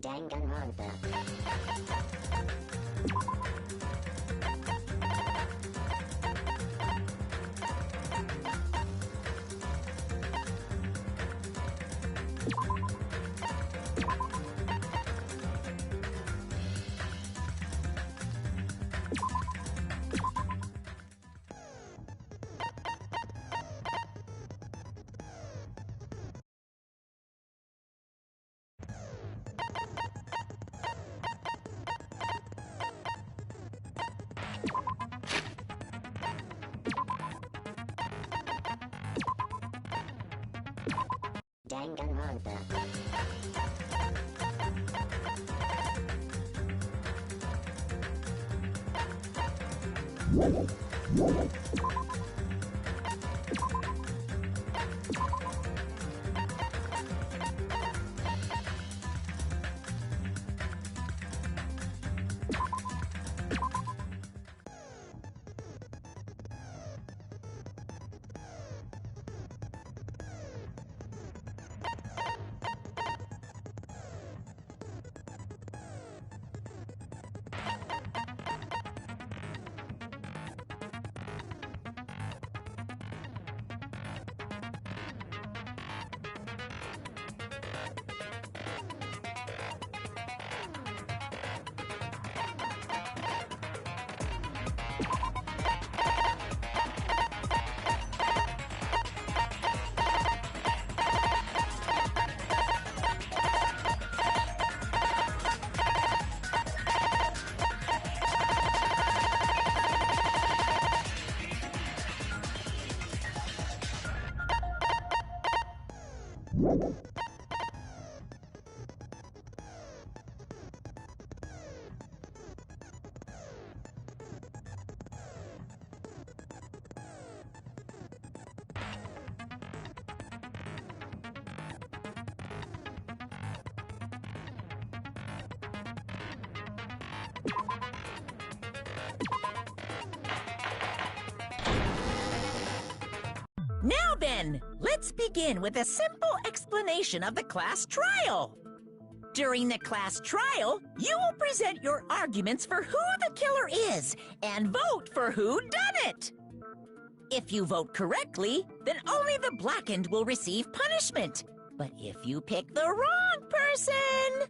Danganronpa. Danganronpa. Now then, let's begin with a simple explanation of the class trial. During the class trial, you will present your arguments for who the killer is and vote for who done it. If you vote correctly, then only the blackened will receive punishment. But if you pick the wrong person,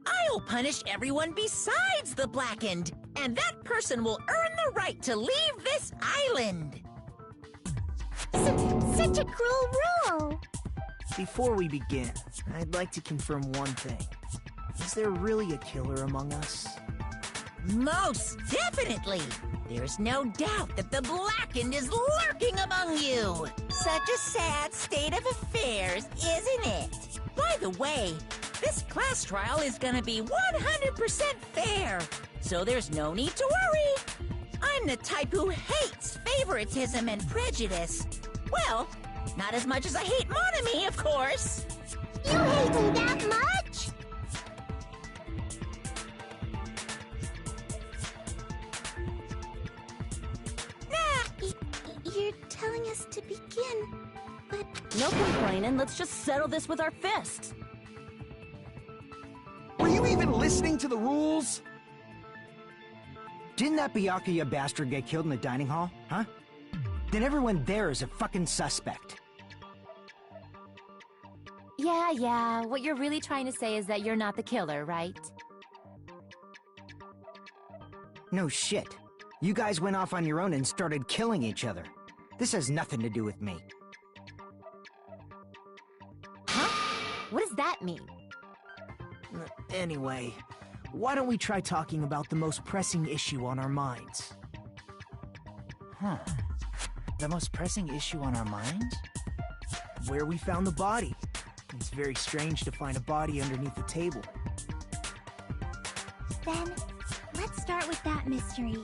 I'll punish everyone besides the blackened, and that person will earn the right to leave this island. Such a cruel rule! Before we begin, I'd like to confirm one thing. Is there really a killer among us? Most definitely! There's no doubt that the blackened is lurking among you! Such a sad state of affairs, isn't it? By the way, this class trial is gonna be 100% fair, so there's no need to worry. I'm the type who hates favoritism and prejudice. Well, not as much as I hate Monami, of course. You hate me that much? Nah. You're telling us to begin, but... No complaining, let's just settle this with our fists. Were you even listening to the rules? Didn't that Byakuya bastard get killed in the dining hall, huh? Then everyone there is a fucking suspect. Yeah, what you're really trying to say is that you're not the killer, right? No shit. You guys went off on your own and started killing each other. This has nothing to do with me. Huh? What does that mean? Anyway, why don't we try talking about the most pressing issue on our minds? Huh. The most pressing issue on our minds? Where we found the body. It's very strange to find a body underneath the table. Then, let's start with that mystery.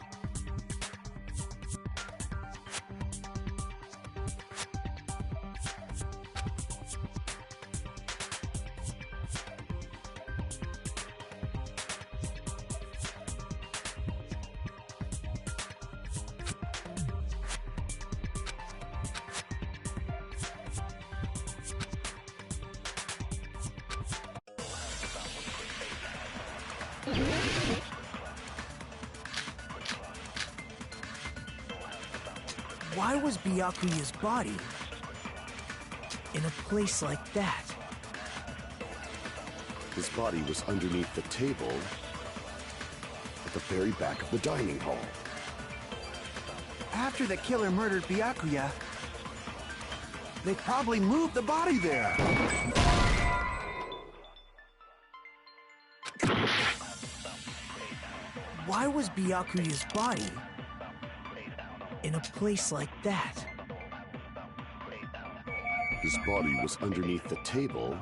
Why was Byakuya's body in a place like that? His body was underneath the table at the very back of the dining hall. After the killer murdered Byakuya, they probably moved the body there. Why was Byakuya's body in a place like that? His body was underneath the table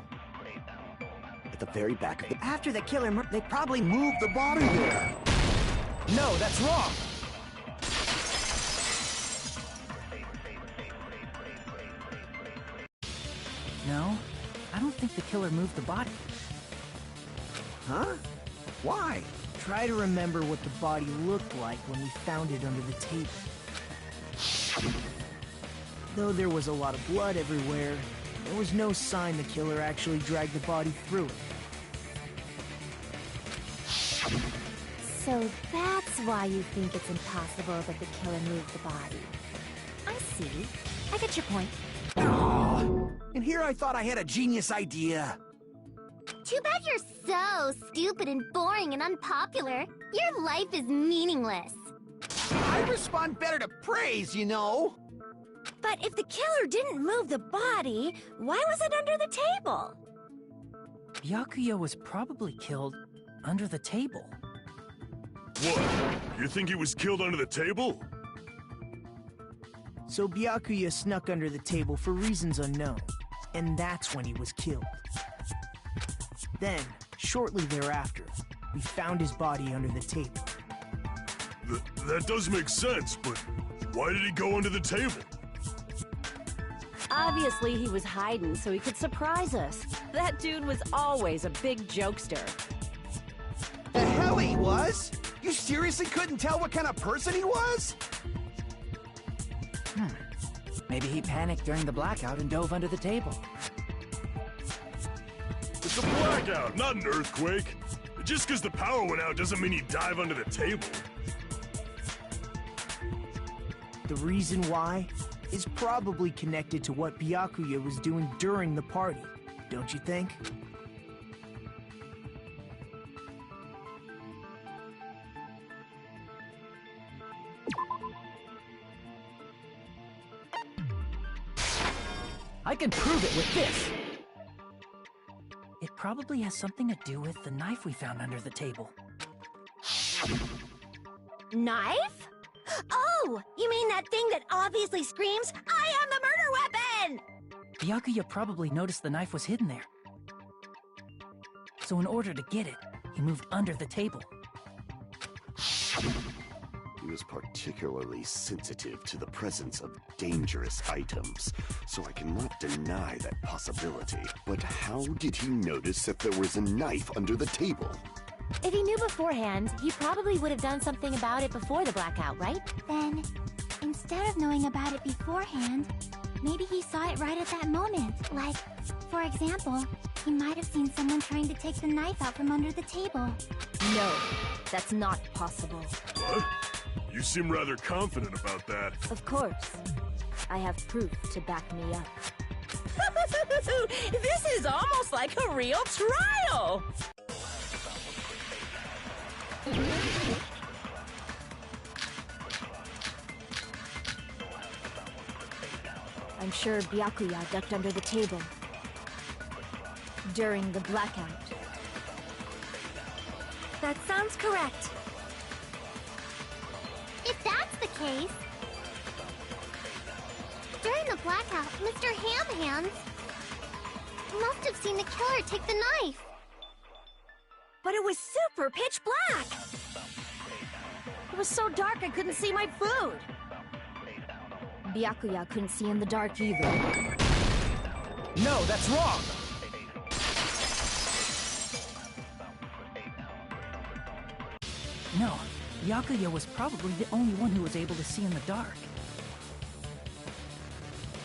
at the very back of the... After the killer they probably moved The body there. No, that's wrong! No, I don't think the killer moved the body. Huh? Why? Try to remember what the body looked like when we found it under the table. Though there was a lot of blood everywhere, there was no sign the killer actually dragged the body through it. So that's why you think it's impossible that the killer moved the body. I see. I get your point. And here I thought I had a genius idea. Too bad you're so stupid and boring and unpopular. Your life is meaningless. I respond better to praise, you know. But if the killer didn't move the body, why was it under the table? Byakuya was probably killed under the table. What? You think he was killed under the table? So Byakuya snuck under the table for reasons unknown, and that's when he was killed. Then, shortly thereafter, we found his body under the table. That does make sense, but why did he go under the table? Obviously, he was hiding so he could surprise us. That dude was always a big jokester. The hell he was? You seriously couldn't tell what kind of person he was? Maybe he panicked during the blackout and dove under the table. It's a blackout, not an earthquake. Just because the power went out doesn't mean he'd dive under the table. The reason why is probably connected to what Byakuya was doing during the party, don't you think? I can prove it with this! It probably has something to do with the knife we found under the table. Knife? Oh, you mean that thing that obviously screams, "I am the murder weapon!" Byakuya probably noticed the knife was hidden there. So in order to get it, he moved under the table. He was particularly sensitive to the presence of dangerous items, so I cannot deny that possibility. But how did he notice that there was a knife under the table? If he knew beforehand, he probably would have done something about it before the blackout, right? Then, instead of knowing about it beforehand, maybe he saw it right at that moment. Like, for example, he might have seen someone trying to take the knife out from under the table. No, that's not possible. What? You seem rather confident about that. Of course. I have proof to back me up. This is almost like a real trial! I'm sure Byakuya ducked under the table during the blackout. That sounds correct. If that's the case, during the blackout, Mr. Ham Hands must have seen the killer take the knife. But it was super pitch black! It was so dark I couldn't see my food! Byakuya couldn't see in the dark either. No, that's wrong! No, Byakuya was probably the only one who was able to see in the dark.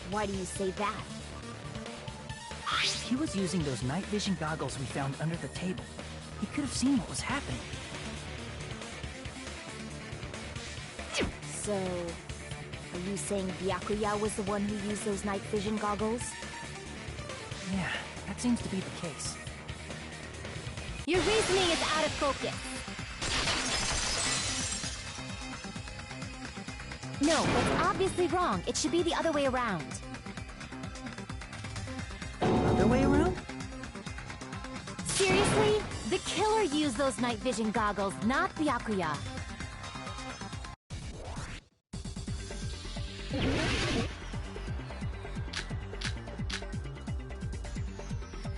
Why do you say that? He was using those night vision goggles we found under the table. He could have seen what was happening. So, are you saying Byakuya was the one who used those night vision goggles? Yeah, that seems to be the case. Your reasoning is out of focus. No, that's obviously wrong. It should be the other way around. Other way around? Seriously? The killer used those night vision goggles, not Byakuya.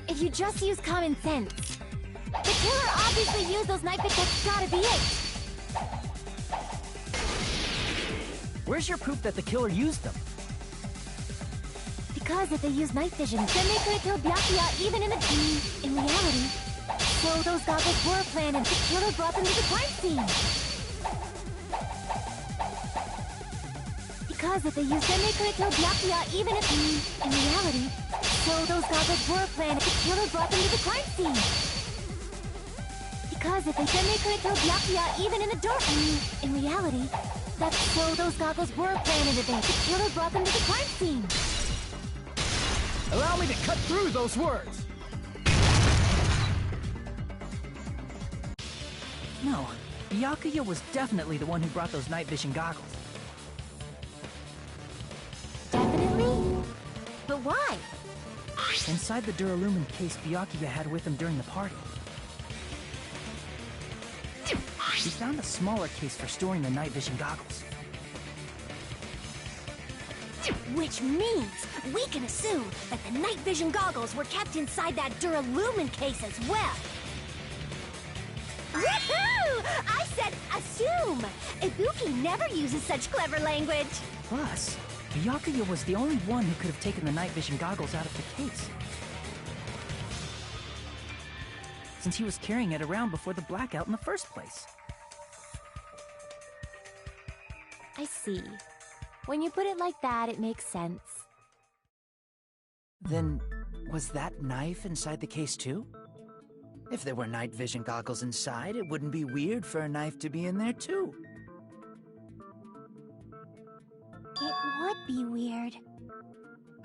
If you just use common sense. The killer obviously used those night vision. That's gotta be it. Where's your proof that the killer used them? Because if they used night vision, then they could have killed Byakuya even in reality. So those goggles were planned and the killer brought them to the crime scene. Because if they used them, they could have killed Byakuya even if in reality. So those goggles were planned and the killer brought them to the crime scene. Because if they could have killed Byakuya even in the dark. In reality, that's so those goggles were planned in advance. The killer brought them to the crime scene. Allow me to cut through those words! No, Byakuya was definitely the one who brought those night vision goggles. Definitely? But why? Inside the Duralumin case Byakuya had with him during the party. He found a smaller case for storing the night vision goggles. Which means we can assume that the night vision goggles were kept inside that Duralumin case as well. Woohoo! I said assume! Ibuki never uses such clever language. Plus, Byakuya was the only one who could have taken the night vision goggles out of the case. Since he was carrying it around before the blackout in the first place. I see. When you put it like that, it makes sense. Then, was that knife inside the case too? If there were night vision goggles inside, it wouldn't be weird for a knife to be in there too. It would be weird.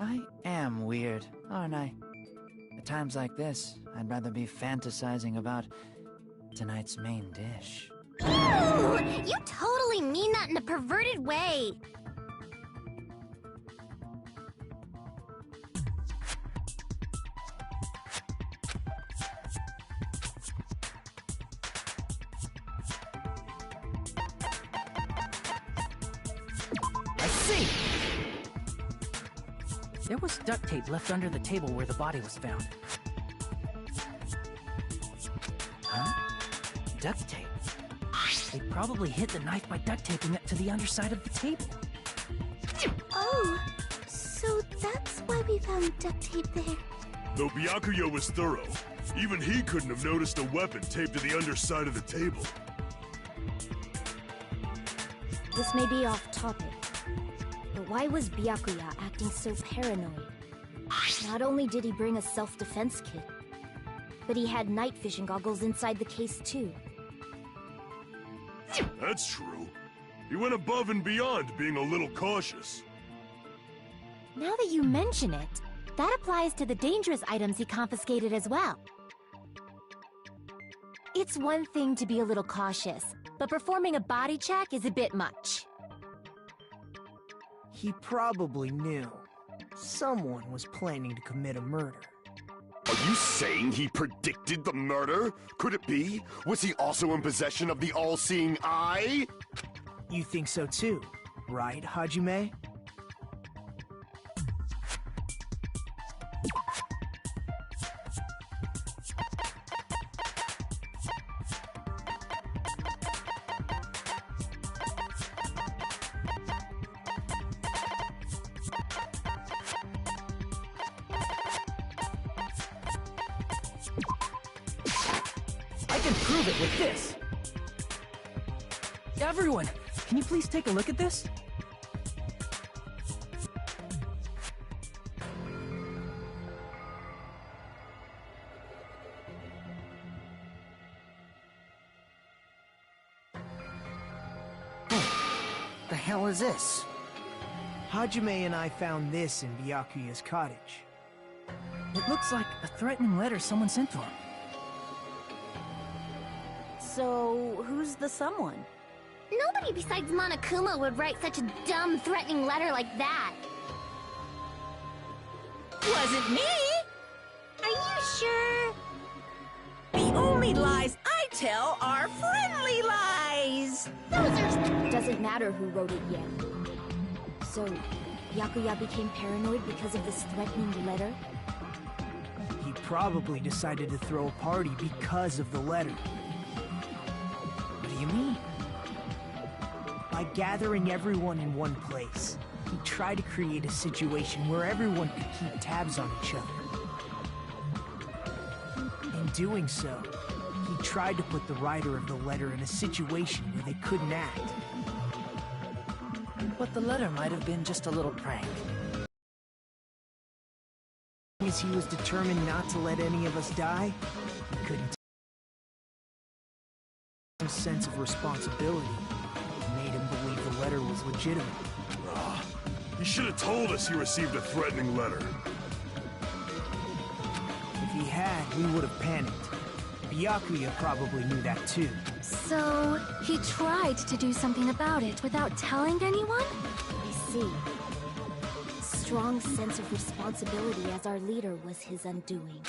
I am weird, aren't I? At times like this, I'd rather be fantasizing about tonight's main dish. Ooh! You totally mean that in a perverted way. I see! There was duct tape left under the table where the body was found. Huh? Duct tape? They probably hid the knife by duct taping it to the underside of the table. Oh, so that's why we found duct tape there. Though Byakuya was thorough, even he couldn't have noticed a weapon taped to the underside of the table. This may be off topic, but why was Byakuya acting so paranoid? Not only did he bring a self-defense kit, but he had night vision goggles inside the case too. That's true. He went above and beyond being a little cautious. Now that you mention it, that applies to the dangerous items he confiscated as well. It's one thing to be a little cautious, but performing a body check is a bit much. He probably knew. Someone was planning to commit a murder. Are you saying he predicted the murder? Could it be? Was he also in possession of the all-seeing eye? You think so too, right, Hajime? I can prove it with this! Everyone, can you please take a look at this? the hell is this? Hajime and I found this in Byakuya's cottage. It looks like a threatening letter someone sent to him. So, who's the someone? Nobody besides Monokuma would write such a dumb, threatening letter like that. Wasn't me! Are you sure? The only lies I tell are friendly lies! Those are... Doesn't matter who wrote it yet. So, Byakuya became paranoid because of this threatening letter? He probably decided to throw a party because of the letter. What do you mean? By gathering everyone in one place, he tried to create a situation where everyone could keep tabs on each other. In doing so, he tried to put the writer of the letter in a situation where they couldn't act. But the letter might have been just a little prank. As he was determined not to let any of us die, he couldn't. His sense of responsibility made him believe the letter was legitimate. You should have told us you received a threatening letter. If he had, we would have panicked. Byakuya probably knew that too. So, he tried to do something about it without telling anyone? I see. Strong sense of responsibility as our leader was his undoing.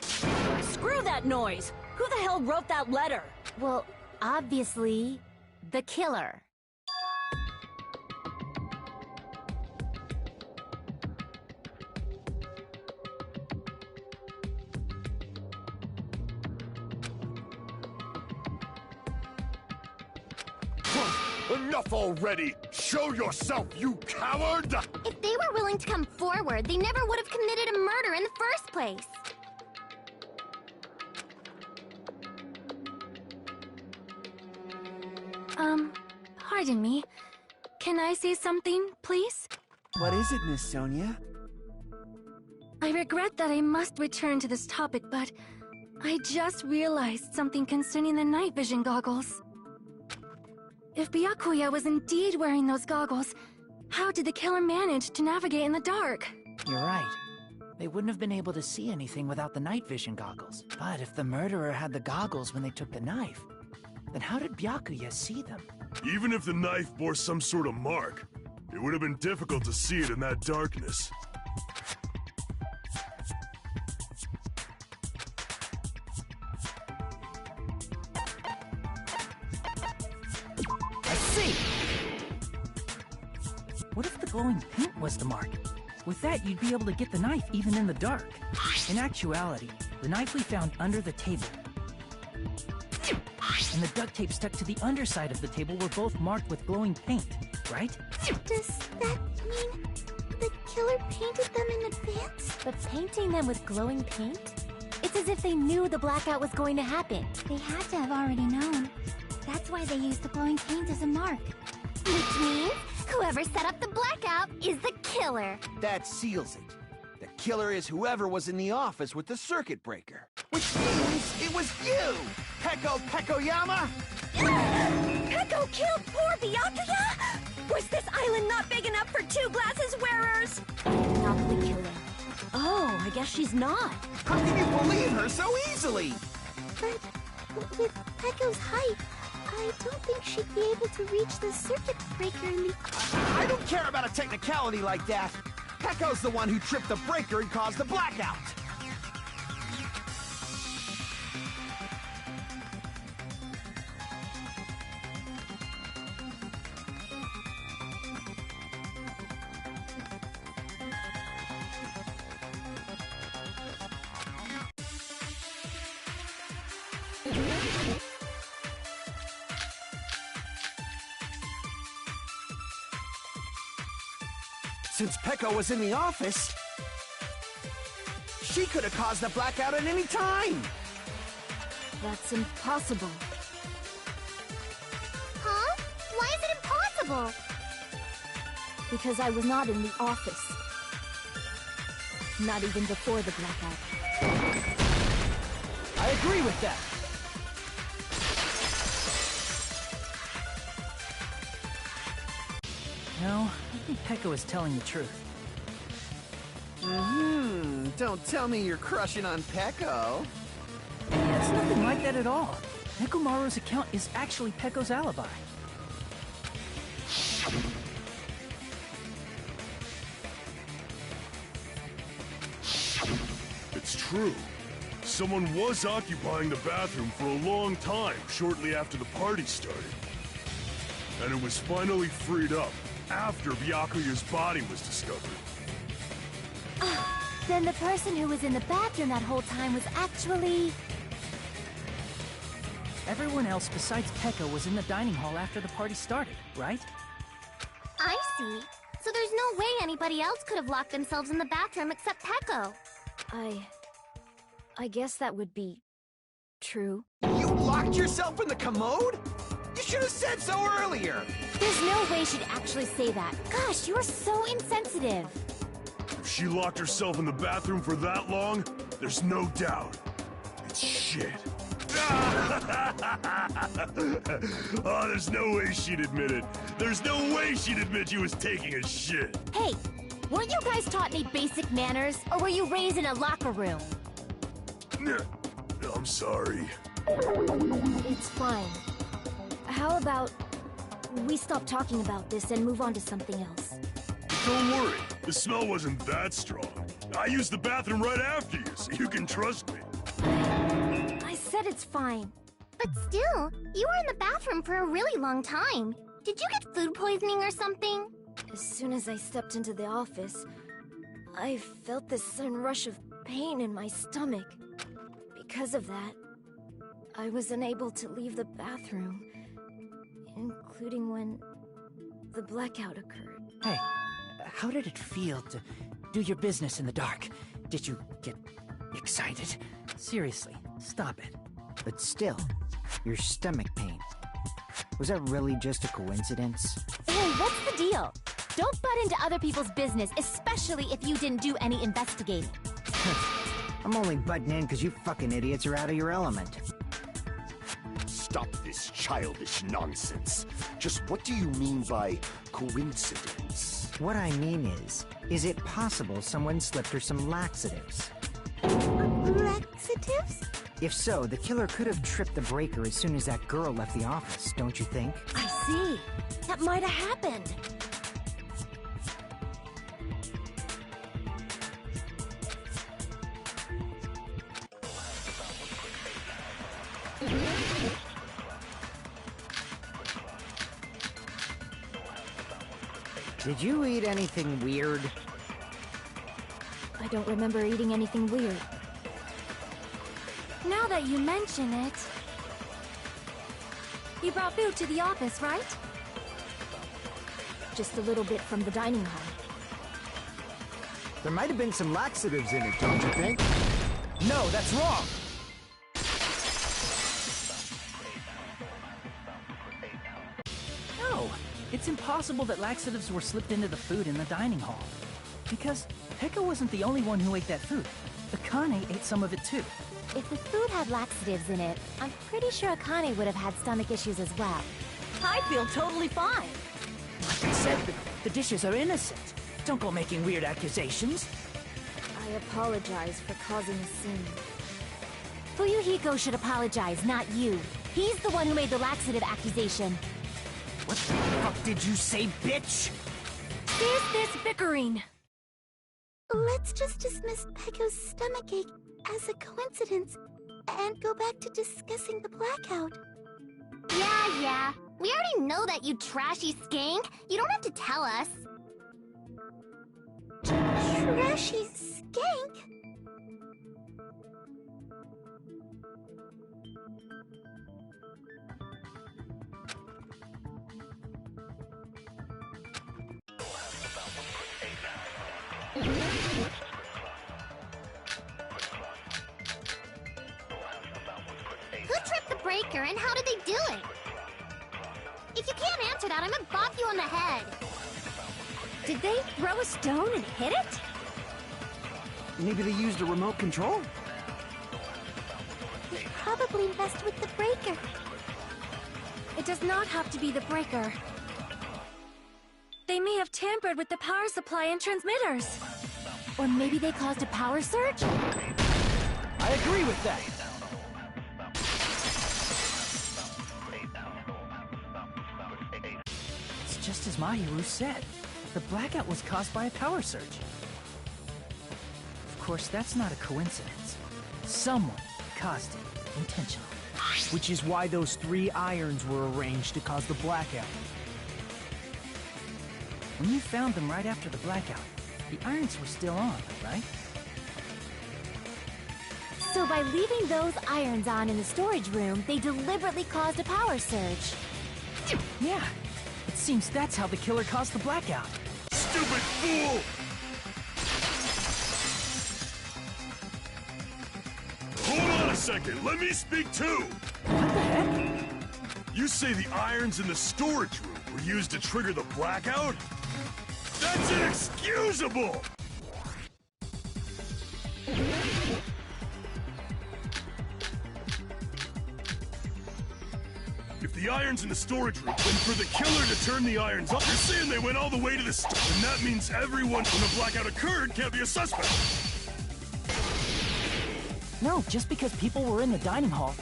Screw that noise! Who the hell wrote that letter? Well, obviously, the killer. Enough already! Show yourself, you coward! If they were willing to come forward, they never would have committed a murder in the first place. Pardon me. Can I say something, please? What is it, Miss Sonia? I regret that I must return to this topic, but I just realized something concerning the night vision goggles. If Byakuya was indeed wearing those goggles, how did the killer manage to navigate in the dark? You're right. They wouldn't have been able to see anything without the night vision goggles. But if the murderer had the goggles when they took the knife, then how did Byakuya see them? Even if the knife bore some sort of mark, it would have been difficult to see it in that darkness. I see! What if the glowing paint was the mark? With that, you'd be able to get the knife even in the dark. In actuality, the knife we found under the table and the duct tape stuck to the underside of the table were both marked with glowing paint, right? Does that mean the killer painted them in advance? But painting them with glowing paint? It's as if they knew the blackout was going to happen. They had to have already known. That's why they used the glowing paint as a mark. Which means whoever set up the blackout is the killer. That seals it. The killer is whoever was in the office with the circuit breaker. Which means it was you! Peko Pekoyama! Peko killed poor Byakuya? Was this island not big enough for two glasses wearers? Not the killer. Oh, I guess she's not. How can you believe her so easily? But with Peko's height, I don't think she'd be able to reach the circuit breaker in the... I don't care about a technicality like that. Peko's the one who tripped the breaker and caused the blackout. Since Peko was in the office, she could have caused the blackout at any time. That's impossible. Huh? Why is it impossible? Because I was not in the office. Not even before the blackout. I agree with that. No, I think Peko is telling the truth. Don't tell me you're crushing on Peko. It's nothing like that at all. Nekomaru's account is actually Peko's alibi. It's true. Someone was occupying the bathroom for a long time shortly after the party started. And it was finally freed up after Byakuya's body was discovered. Then the person who was in the bathroom that whole time was actually... Everyone else besides Peko was in the dining hall after the party started, right? I see. So there's no way anybody else could have locked themselves in the bathroom except Peko. I guess that would be... true. You locked yourself in the commode? You should have said so earlier! There's no way she'd actually say that. Gosh, you're so insensitive. If she locked herself in the bathroom for that long, there's no doubt. It's shit. Oh, there's no way she'd admit it. There's no way she'd admit she was taking a shit. Hey, weren't you guys taught any basic manners, or were you raised in a locker room? I'm sorry. It's fine. How about we stop talking about this and move on to something else? Don't worry, the smell wasn't that strong. I used the bathroom right after you, so you can trust me. I said it's fine. But still, you were in the bathroom for a really long time. Did you get food poisoning or something? As soon as I stepped into the office, I felt this sudden rush of pain in my stomach. Because of that, I was unable to leave the bathroom, including when the blackout occurred. Hey, how did it feel to do your business in the dark? Did you get excited? Seriously, stop it. But still, your stomach pain. Was that really just a coincidence? Hey, what's the deal? Don't butt into other people's business, especially if you didn't do any investigating. I'm only butting in because you fucking idiots are out of your element. Stop this childish nonsense. Just what do you mean by coincidence? What I mean is it possible someone slipped her some laxatives? Laxatives? If so, the killer could have tripped the breaker as soon as that girl left the office, don't you think? I see. That might have happened. Did you eat anything weird? I don't remember eating anything weird. Now that you mention it... You brought food to the office, right? Just a little bit from the dining hall. There might have been some laxatives in it, don't you think? No, that's wrong! No, it's impossible that laxatives were slipped into the food in the dining hall. Because Peko wasn't the only one who ate that food. Akane ate some of it too. If the food had laxatives in it, I'm pretty sure Akane would have had stomach issues as well. I feel totally fine. Like I said, the dishes are innocent. Don't go making weird accusations. I apologize for causing a scene. Fuyuhiko should apologize, not you. He's the one who made the laxative accusation. What the fuck did you say, bitch? Is this bickering? Let's just dismiss Peko's stomachache as a coincidence and go back to discussing the blackout. Yeah. We already know that, you trashy skank. You don't have to tell us. Trashy skank? Who tripped the breaker and how did they do it? If you can't answer that, I'm gonna bop you on the head. Did they throw a stone and hit it? Maybe they used a remote control? They probably messed with the breaker. It does not have to be the breaker. They They may have tampered with the power supply and transmitters. Or maybe they caused a power surge? I agree with that. It's just as Mahiru said. The blackout was caused by a power surge. Of course, that's not a coincidence. Someone caused it intentionally. Which is why those 3 irons were arranged to cause the blackout. When you found them right after the blackout, the irons were still on, right? So by leaving those irons on in the storage room, they deliberately caused a power surge. Yeah, it seems that's how the killer caused the blackout. Stupid fool! Hold on a second, let me speak too! What the heck? You say the irons in the storage room were used to trigger the blackout? That's inexcusable! If the irons in the storage room, then for the killer to turn the irons off, you're saying they went all the way to the and that means everyone when the blackout occurred can't be a suspect. No, just because people were in the dining hall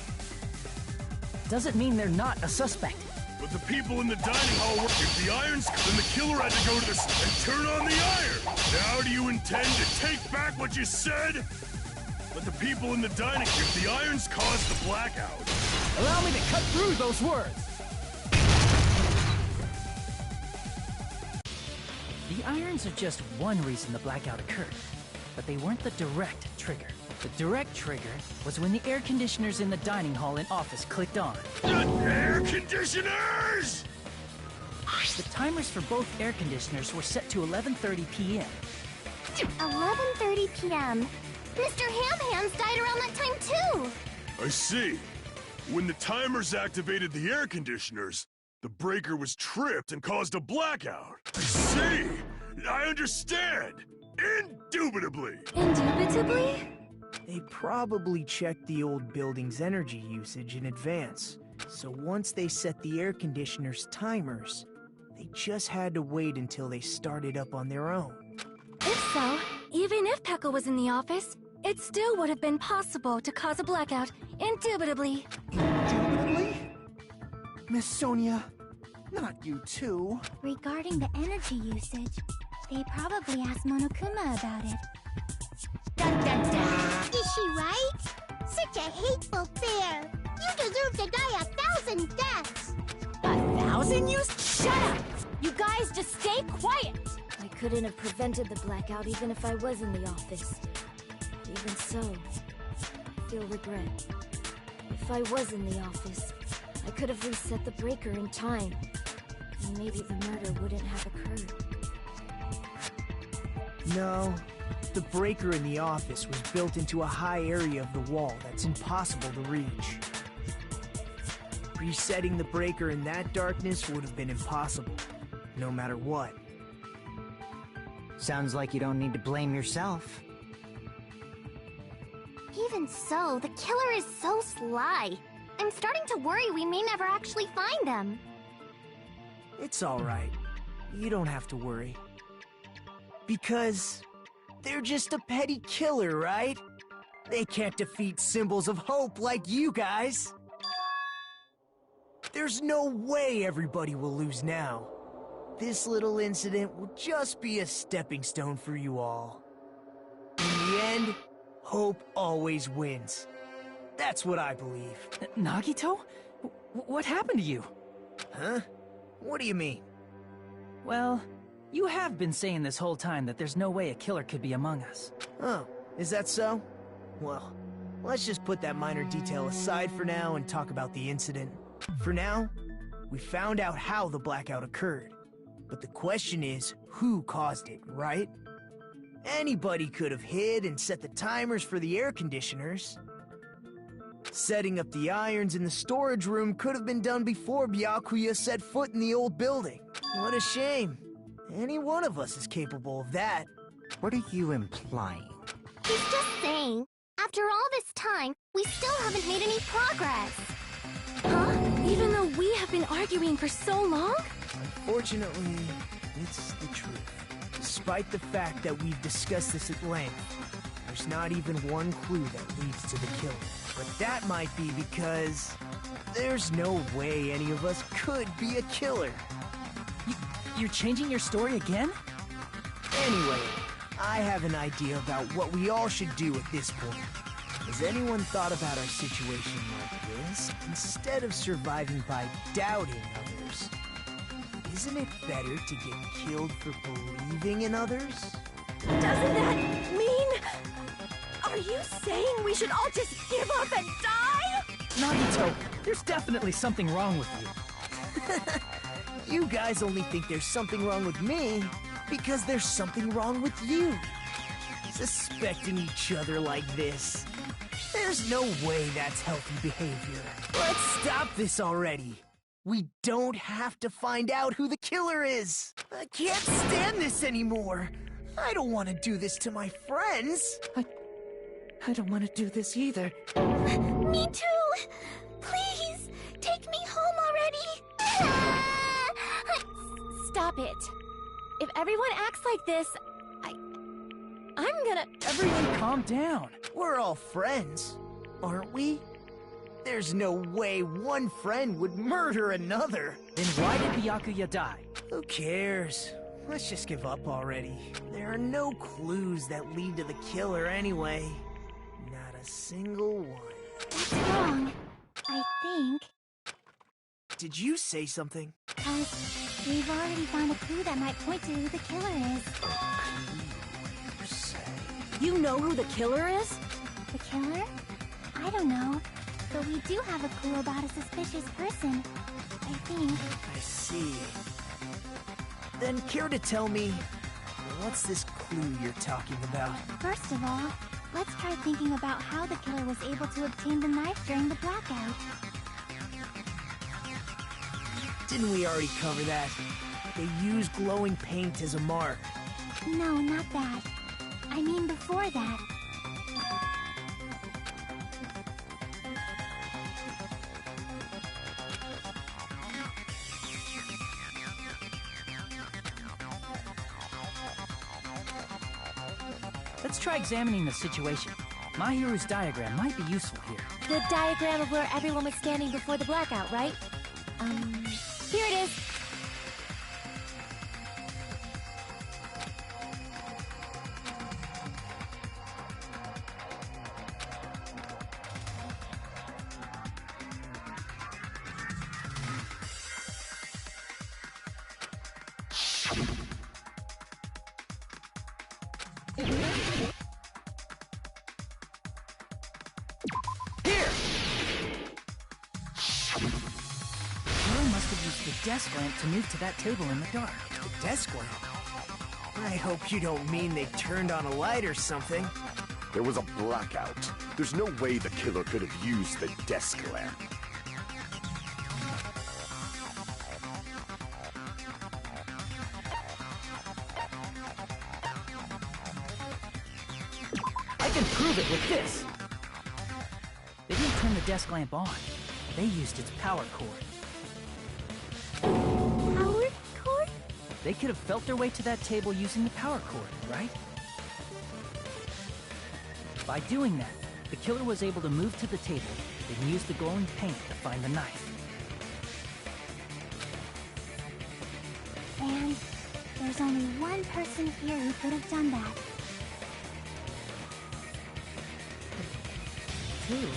doesn't mean they're not a suspect. But the people in the dining hall were... If the irons... Then the killer had to go to the... and turn on the iron! Now do you intend to take back what you said? But the people in the dining... If the irons caused the blackout... Allow me to cut through those words! The irons are just one reason the blackout occurred, but they weren't the direct trigger. The direct trigger was when the air conditioners in the dining hall and office clicked on. The air conditioners! The timers for both air conditioners were set to 11:30 p.m. 11:30 p.m. Mr. Ham-Hams died around that time too! I see. When the timers activated the air conditioners, the breaker was tripped and caused a blackout. I see! I understand! Indubitably! Indubitably? They probably checked the old building's energy usage in advance. So once they set the air conditioner's timers, they just had to wait until they started up on their own. If so, even if Pekka was in the office, it still would have been possible to cause a blackout, indubitably. Indubitably? Miss Sonia, not you too. Regarding the energy usage, they probably asked Monokuma about it. Dun dun dun! Is she right? Such a hateful bear! You deserve to die 1,000 deaths! 1,000 you... Shut up! You guys just stay quiet! I couldn't have prevented the blackout even if I was in the office. Even so, I feel regret. If I was in the office, I could have reset the breaker in time. And maybe the murder wouldn't have occurred. No. The breaker in the office was built into a high area of the wall that's impossible to reach. Resetting the breaker in that darkness would have been impossible, no matter what. Sounds like you don't need to blame yourself. Even so, the killer is so sly. I'm starting to worry we may never actually find them. It's alright. You don't have to worry. Because they're just a petty killer, right? They can't defeat symbols of hope like you guys. There's no way everybody will lose now. This little incident will just be a stepping stone for you all. In the end, hope always wins. That's what I believe. Nagito? What happened to you? Huh? What do you mean? Well, you have been saying this whole time that there's no way a killer could be among us. Oh, is that so? Well, let's just put that minor detail aside for now and talk about the incident. For now, we found out how the blackout occurred. But the question is, who caused it, right? Anybody could have hid and set the timers for the air conditioners. Setting up the irons in the storage room could have been done before Byakuya set foot in the old building. What a shame. Any one of us is capable of that. What are you implying? He's just saying, after all this time, we still haven't made any progress. Huh? Even though we have been arguing for so long? Unfortunately, It's the truth. Despite the fact that we've discussed this at length, there's not even one clue that leads to the killer. But that might be because there's no way any of us could be a killer. You're changing your story again? Anyway, I have an idea about what we all should do at this point. Has anyone thought about our situation like this? Instead of surviving by doubting others, isn't it better to get killed for believing in others? Doesn't that mean... Are you saying we should all just give up and die? Nagito, there's definitely something wrong with you. You guys only think there's something wrong with me because there's something wrong with you. Suspecting each other like this. There's no way that's healthy behavior. Let's stop this already. We don't have to find out who the killer is. I can't stand this anymore. I don't want to do this to my friends. I don't want to do this either. Me too! Please, take me home already! Stop it. If everyone acts like this, I'm gonna... Everyone calm down. We're all friends, aren't we? There's no way one friend would murder another. Then why did Byakuya die? Who cares? Let's just give up already. There are no clues that lead to the killer anyway. Not a single one. That's wrong, I think. Did you say something? We've already found a clue that might point to who the killer is. You know who the killer is? The killer? I don't know. But we do have a clue about a suspicious person. I think. I see. Then care to tell me, what's this clue you're talking about? First of all, let's try thinking about how the killer was able to obtain the knife during the blackout. Didn't we already cover that? They used glowing paint as a mark. No, not that. I mean before that. Let's try examining the situation. Mahiru's diagram might be useful here. The diagram of where everyone was standing before the blackout, right? Here it is. Desk lamp to move to that table in the dark. The desk lamp? I hope you don't mean they turned on a light or something. There was a blackout. There's no way the killer could have used the desk lamp. I can prove it with this. They didn't turn the desk lamp on. They used its power cord. Power cord? They could have felt their way to that table using the power cord, right? By doing that, the killer was able to move to the table and use the glowing paint to find the knife. And there's only one person here who could have done that. Who?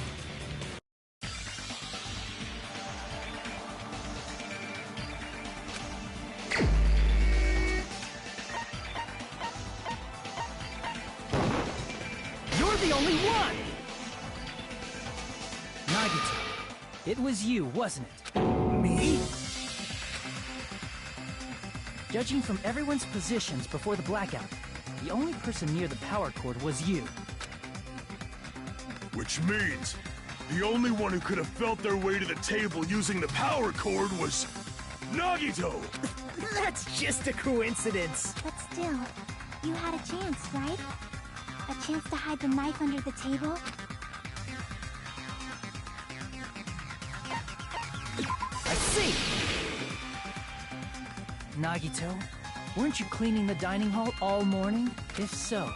The only one! Nagito, it was you, wasn't it? Me? Judging from everyone's positions before the blackout, the only person near the power cord was you. Which means, the only one who could have felt their way to the table using the power cord was... Nagito! That's just a coincidence. But still, you had a chance, right? A chance to hide the knife under the table? I see! Nagito, Weren't you cleaning the dining hall all morning? If so,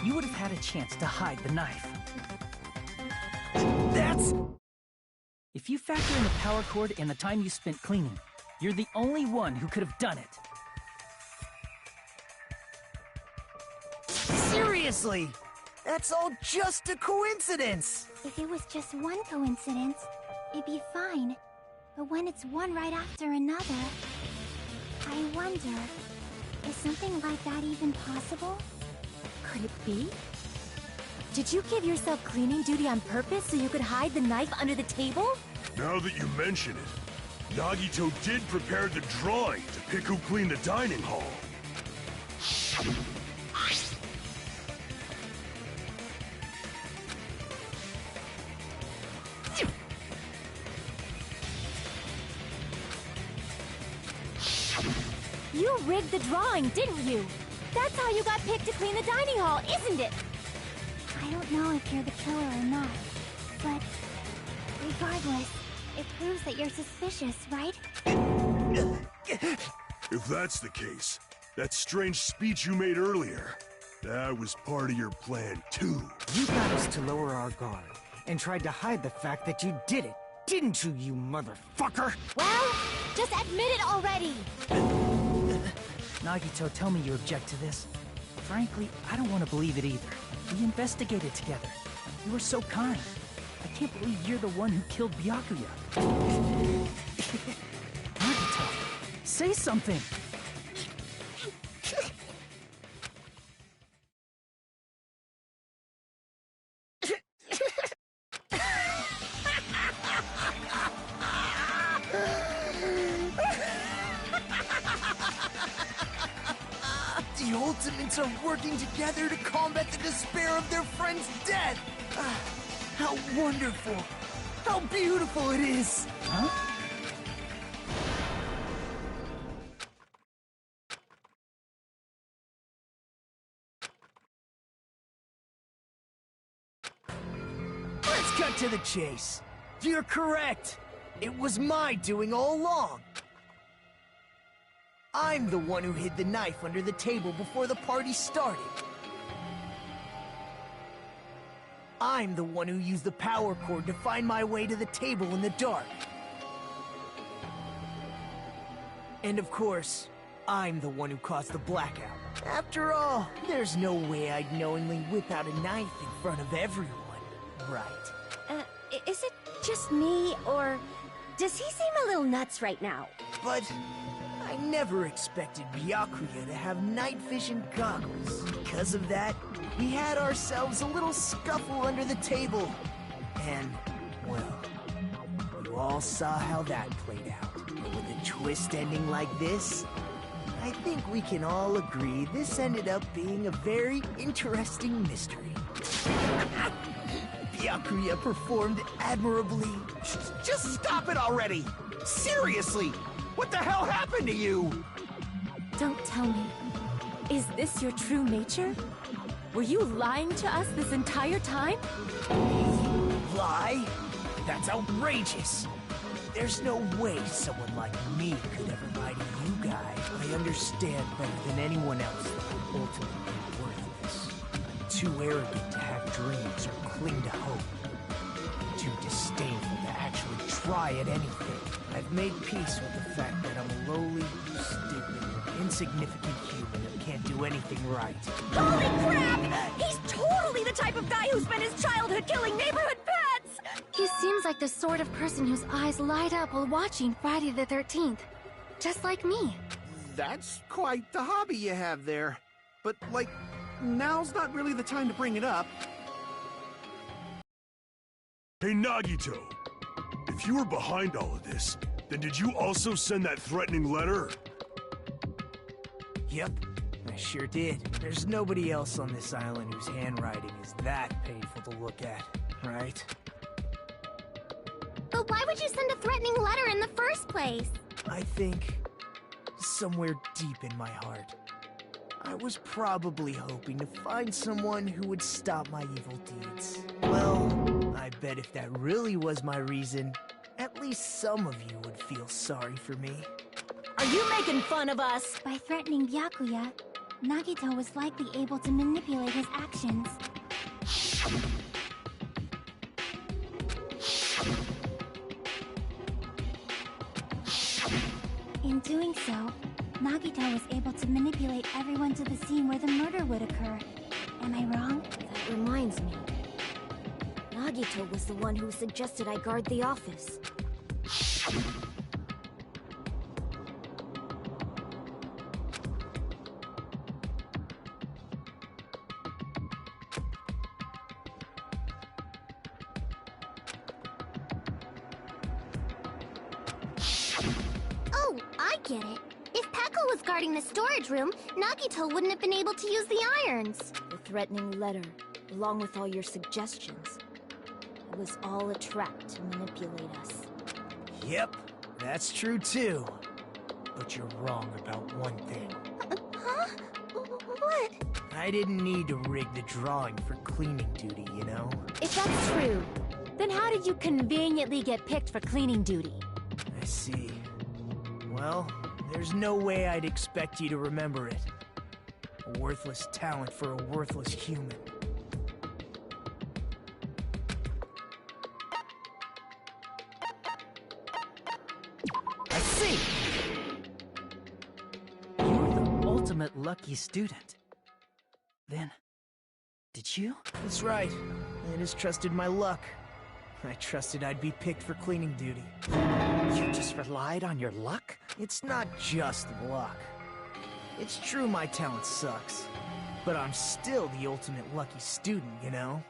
you would have had a chance to hide the knife. That's... If you factor in the power cord and the time you spent cleaning, you're the only one who could have done it. Seriously! That's all just a coincidence! If it was just one coincidence, it'd be fine. But when it's one right after another, I wonder, is something like that even possible? Could it be? Did you give yourself cleaning duty on purpose so you could hide the knife under the table? Now that you mention it, Nagito did prepare the drawing to pick who cleaned the dining hall. You rigged the drawing, didn't you? That's how you got picked to clean the dining hall, isn't it? I don't know if you're the killer or not, but regardless, it proves that you're suspicious, right? If that's the case, that strange speech you made earlier, that was part of your plan too. You got us to lower our guard and tried to hide the fact that you did it, didn't you motherfucker? Well, just admit it already! Nagito, tell me you object to this. Frankly, I don't want to believe it either. We investigated together. You were so kind. I can't believe you're the one who killed Byakuya. Nagito, say something! The Ultimates are working together to combat the despair of their friend's death! How wonderful! How beautiful it is! Huh? Let's cut to the chase. You're correct. It was my doing all along. I'm the one who hid the knife under the table before the party started. I'm the one who used the power cord to find my way to the table in the dark. And of course, I'm the one who caused the blackout. After all, there's no way I'd knowingly whip out a knife in front of everyone, right? Is it just me, or does he seem a little nuts right now? But I never expected Byakuya to have night vision goggles. Because of that, we had ourselves a little scuffle under the table. And, well, you all saw how that played out. But with a twist ending like this, I think we can all agree this ended up being a very interesting mystery. Byakuya performed admirably. Just stop it already! Seriously! What the hell happened to you? Don't tell me. Is this your true nature? Were you lying to us this entire time? Lie? That's outrageous. There's no way someone like me could ever lie to you guys. I understand better than anyone else that I'm ultimately worthless. I'm too arrogant to have dreams or cling to hope. I'm too disdainful to actually try at anything. I've made peace with the fact that I'm a lowly, stupid, insignificant human who can't do anything right. Holy crap! He's totally the type of guy who spent his childhood killing neighborhood pets! He seems like the sort of person whose eyes light up while watching Friday the 13th. Just like me. That's quite the hobby you have there. But, like, now's not really the time to bring it up. Hey, Nagito! If you were behind all of this, then did you also send that threatening letter? Yep, I sure did. There's nobody else on this island whose handwriting is that painful to look at, right? But why would you send a threatening letter in the first place? I think, somewhere deep in my heart, I was probably hoping to find someone who would stop my evil deeds. Well, I bet if that really was my reason, at least some of you would feel sorry for me. Are you making fun of us? By threatening Byakuya, Nagito was likely able to manipulate his actions. In doing so, Nagito was able to manipulate everyone to the scene where the murder would occur. Am I wrong? That reminds me. Nagito was the one who suggested I guard the office. Oh, I get it. If Peko was guarding the storage room, Nagito wouldn't have been able to use the irons. The threatening letter, along with all your suggestions. It was all a trap to manipulate us. Yep, that's true too. But you're wrong about one thing. Huh? What? I didn't need to rig the drawing for cleaning duty, you know? If that's true, then how did you conveniently get picked for cleaning duty? I see. Well, there's no way I'd expect you to remember it. A worthless talent for a worthless human. I see! You're the ultimate lucky student. Then, did you? That's right. I just trusted my luck. I trusted I'd be picked for cleaning duty. You just relied on your luck? It's not just luck. It's true my talent sucks, but I'm still the ultimate lucky student, you know?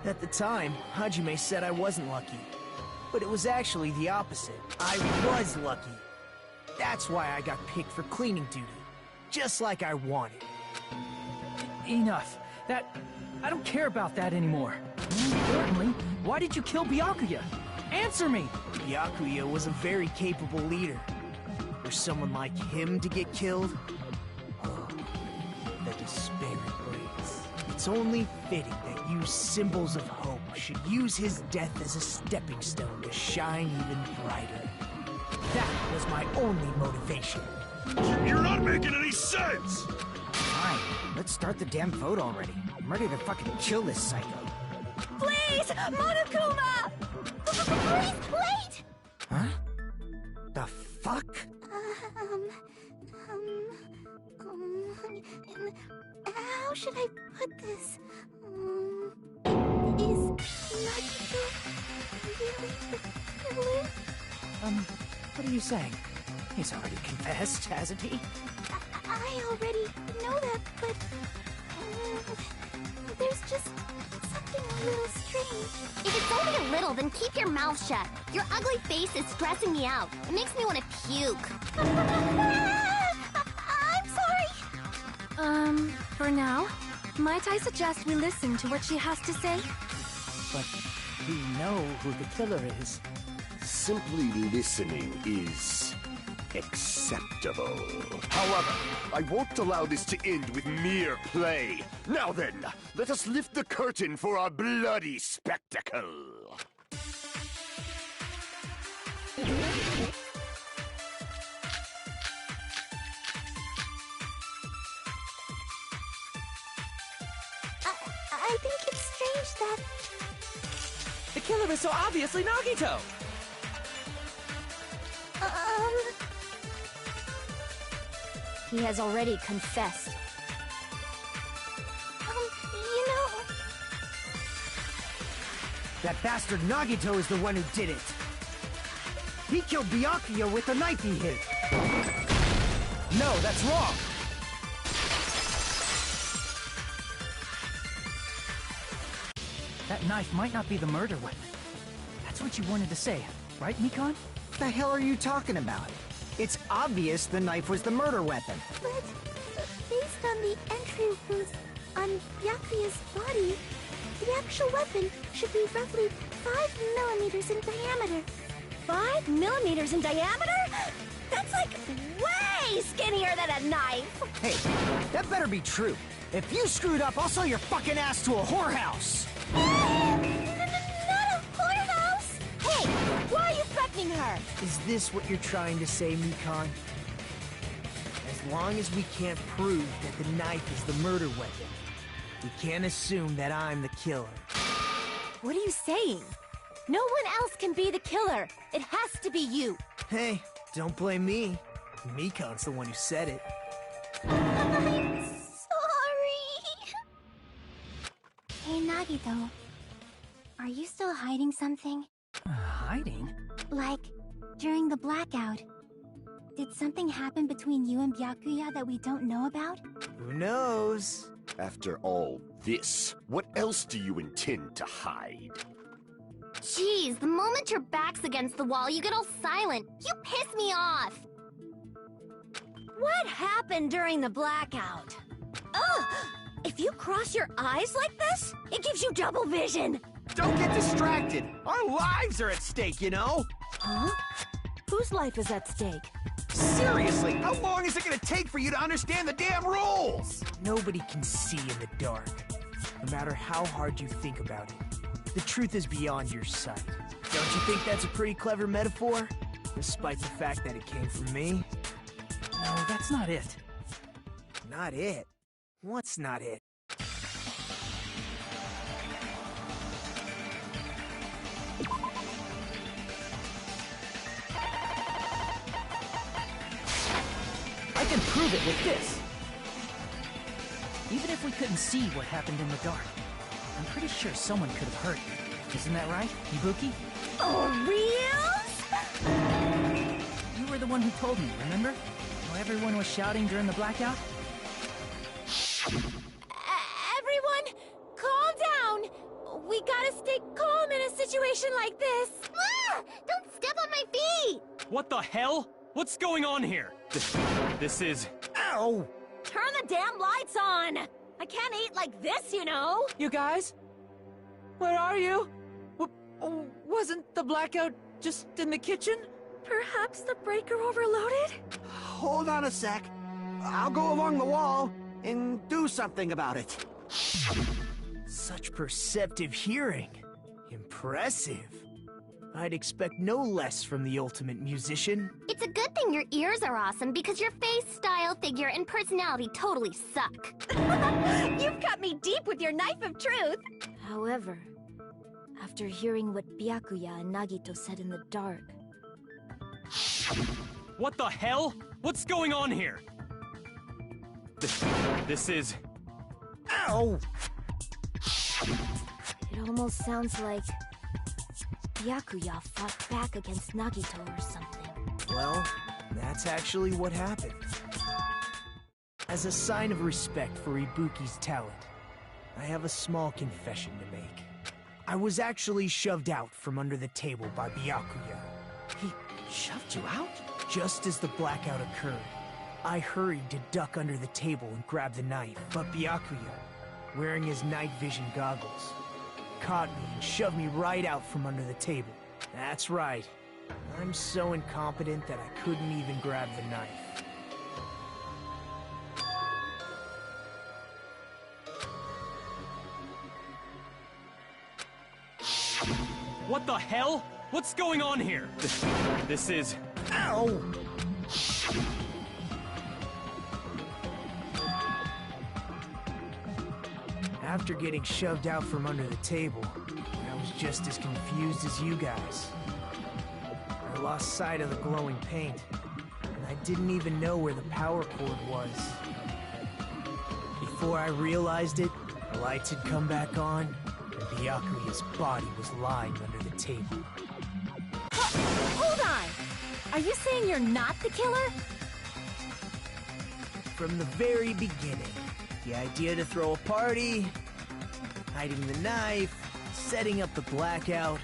At the time, Hajime said I wasn't lucky, but it was actually the opposite. I was lucky. That's why I got picked for cleaning duty, just like I wanted. Enough. I don't care about that anymore. More importantly, why did you kill Byakuya? Answer me! Byakuya was a very capable leader. For someone like him to get killed, oh, the despair it brings. It's only fitting that you symbols of hope should use his death as a stepping stone to shine even brighter. That was my only motivation. You're not making any sense! Fine, let's start the damn vote already. I'm ready to fucking kill this psycho. Please! Monokuma! Please, wait! Huh? The fuck? How should I put this? Is Nagito really the killer? What are you saying? He's already confessed, hasn't he? I already know that, but there's just something a little strange. If it's only a little, then keep your mouth shut. Your ugly face is stressing me out. It makes me want to puke. I'm sorry. For now, might I suggest we listen to what she has to say? But we know who the killer is. Simply listening is acceptable. However, I won't allow this to end with mere play. Now then, let us lift the curtain for our bloody spectacle. I think it's strange that... The killer is so obviously Nagito! He has already confessed. You know... That bastard Nagito is the one who did it. He killed Byakuya with the knife he hid. No, that's wrong! That knife might not be the murder weapon. That's what you wanted to say, right, Mikon? What the hell are you talking about? It's obvious the knife was the murder weapon. But, based on the entry wounds on Byakuya's body, the actual weapon should be roughly 5 millimeters in diameter. 5 millimeters in diameter? That's like way skinnier than a knife! Hey, that better be true. If you screwed up, I'll sell your fucking ass to a whorehouse! Not a whorehouse! Hey! Why are you threatening her? Is this what you're trying to say, Mikan? As long as we can't prove that the knife is the murder weapon, we can't assume that I'm the killer. What are you saying? No one else can be the killer. It has to be you. Hey, don't blame me. Mikan's the one who said it. I'm sorry. Hey, Nagito. Are you still hiding something? Hiding? Like, during the blackout, did something happen between you and Byakuya that we don't know about? Who knows? After all this, what else do you intend to hide? Jeez, the moment your back's against the wall, you get all silent. You piss me off. What happened during the blackout? Ugh! If you cross your eyes like this, it gives you double vision. Don't get distracted. Our lives are at stake, you know? Huh? Whose life is at stake? Seriously, how long is it gonna take for you to understand the damn rules? Nobody can see in the dark, no matter how hard you think about it. The truth is beyond your sight. Don't you think that's a pretty clever metaphor? Despite the fact that it came from me? No, that's not it. Not it? What's not it? I can prove it with this. Even if we couldn't see what happened in the dark, I'm pretty sure someone could have heard it. Isn't that right, Ibuki? Oh, real? You were the one who told me, remember? How everyone was shouting during the blackout? Everyone, calm down. We gotta stay calm in a situation like this. Ah! Don't step on my feet! What the hell? What's going on here? This is... Ow! Turn the damn lights on. I can't eat like this, you know. You guys? Where are you? Wasn't the blackout just in the kitchen? Perhaps the breaker overloaded? Hold on a sec. I'll go along the wall and do something about it. Such perceptive hearing. Impressive. I'd expect no less from the ultimate musician. It's a good thing your ears are awesome because your face, style, figure, and personality totally suck. You've cut me deep with your knife of truth. However, after hearing what Byakuya and Nagito said in the dark... What the hell? What's going on here? This is... Ow! It almost sounds like Byakuya fought back against Nagito or something. Well, that's actually what happened. As a sign of respect for Ibuki's talent, I have a small confession to make. I was actually shoved out from under the table by Byakuya. He shoved you out? Just as the blackout occurred, I hurried to duck under the table and grab the knife, but Byakuya, wearing his night vision goggles, caught me and shoved me right out from under the table. That's right. I'm so incompetent that I couldn't even grab the knife. What the hell? What's going on here? This is... Ow! After getting shoved out from under the table, I was just as confused as you guys. I lost sight of the glowing paint, and I didn't even know where the power cord was. Before I realized it, the lights had come back on, and Byakuya's body was lying under the table. Hold on! Are you saying you're not the killer? From the very beginning, the idea to throw a party, hiding the knife, setting up the blackout,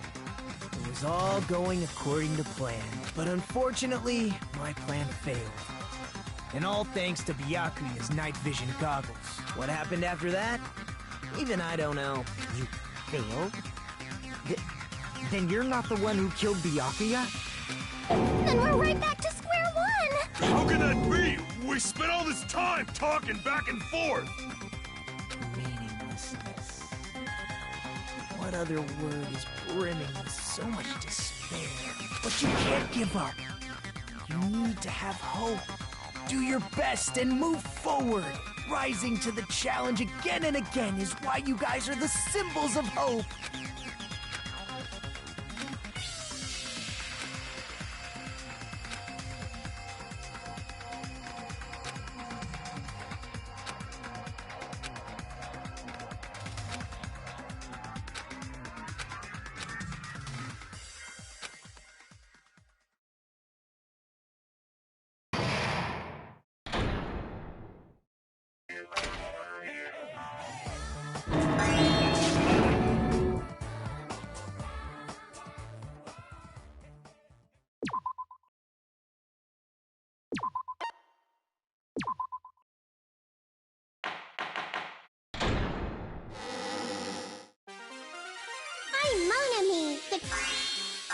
it was all going according to plan. But unfortunately, my plan failed. And all thanks to Byakuya's night vision goggles. What happened after that? Even I don't know. You failed? Then you're not the one who killed Byakuya? Then we're right back to square one! How can that be? We spent all this time talking back and forth! What other word is brimming with so much despair? But you can't give up. You need to have hope. Do your best and move forward. Rising to the challenge again and again is why you guys are the symbols of hope.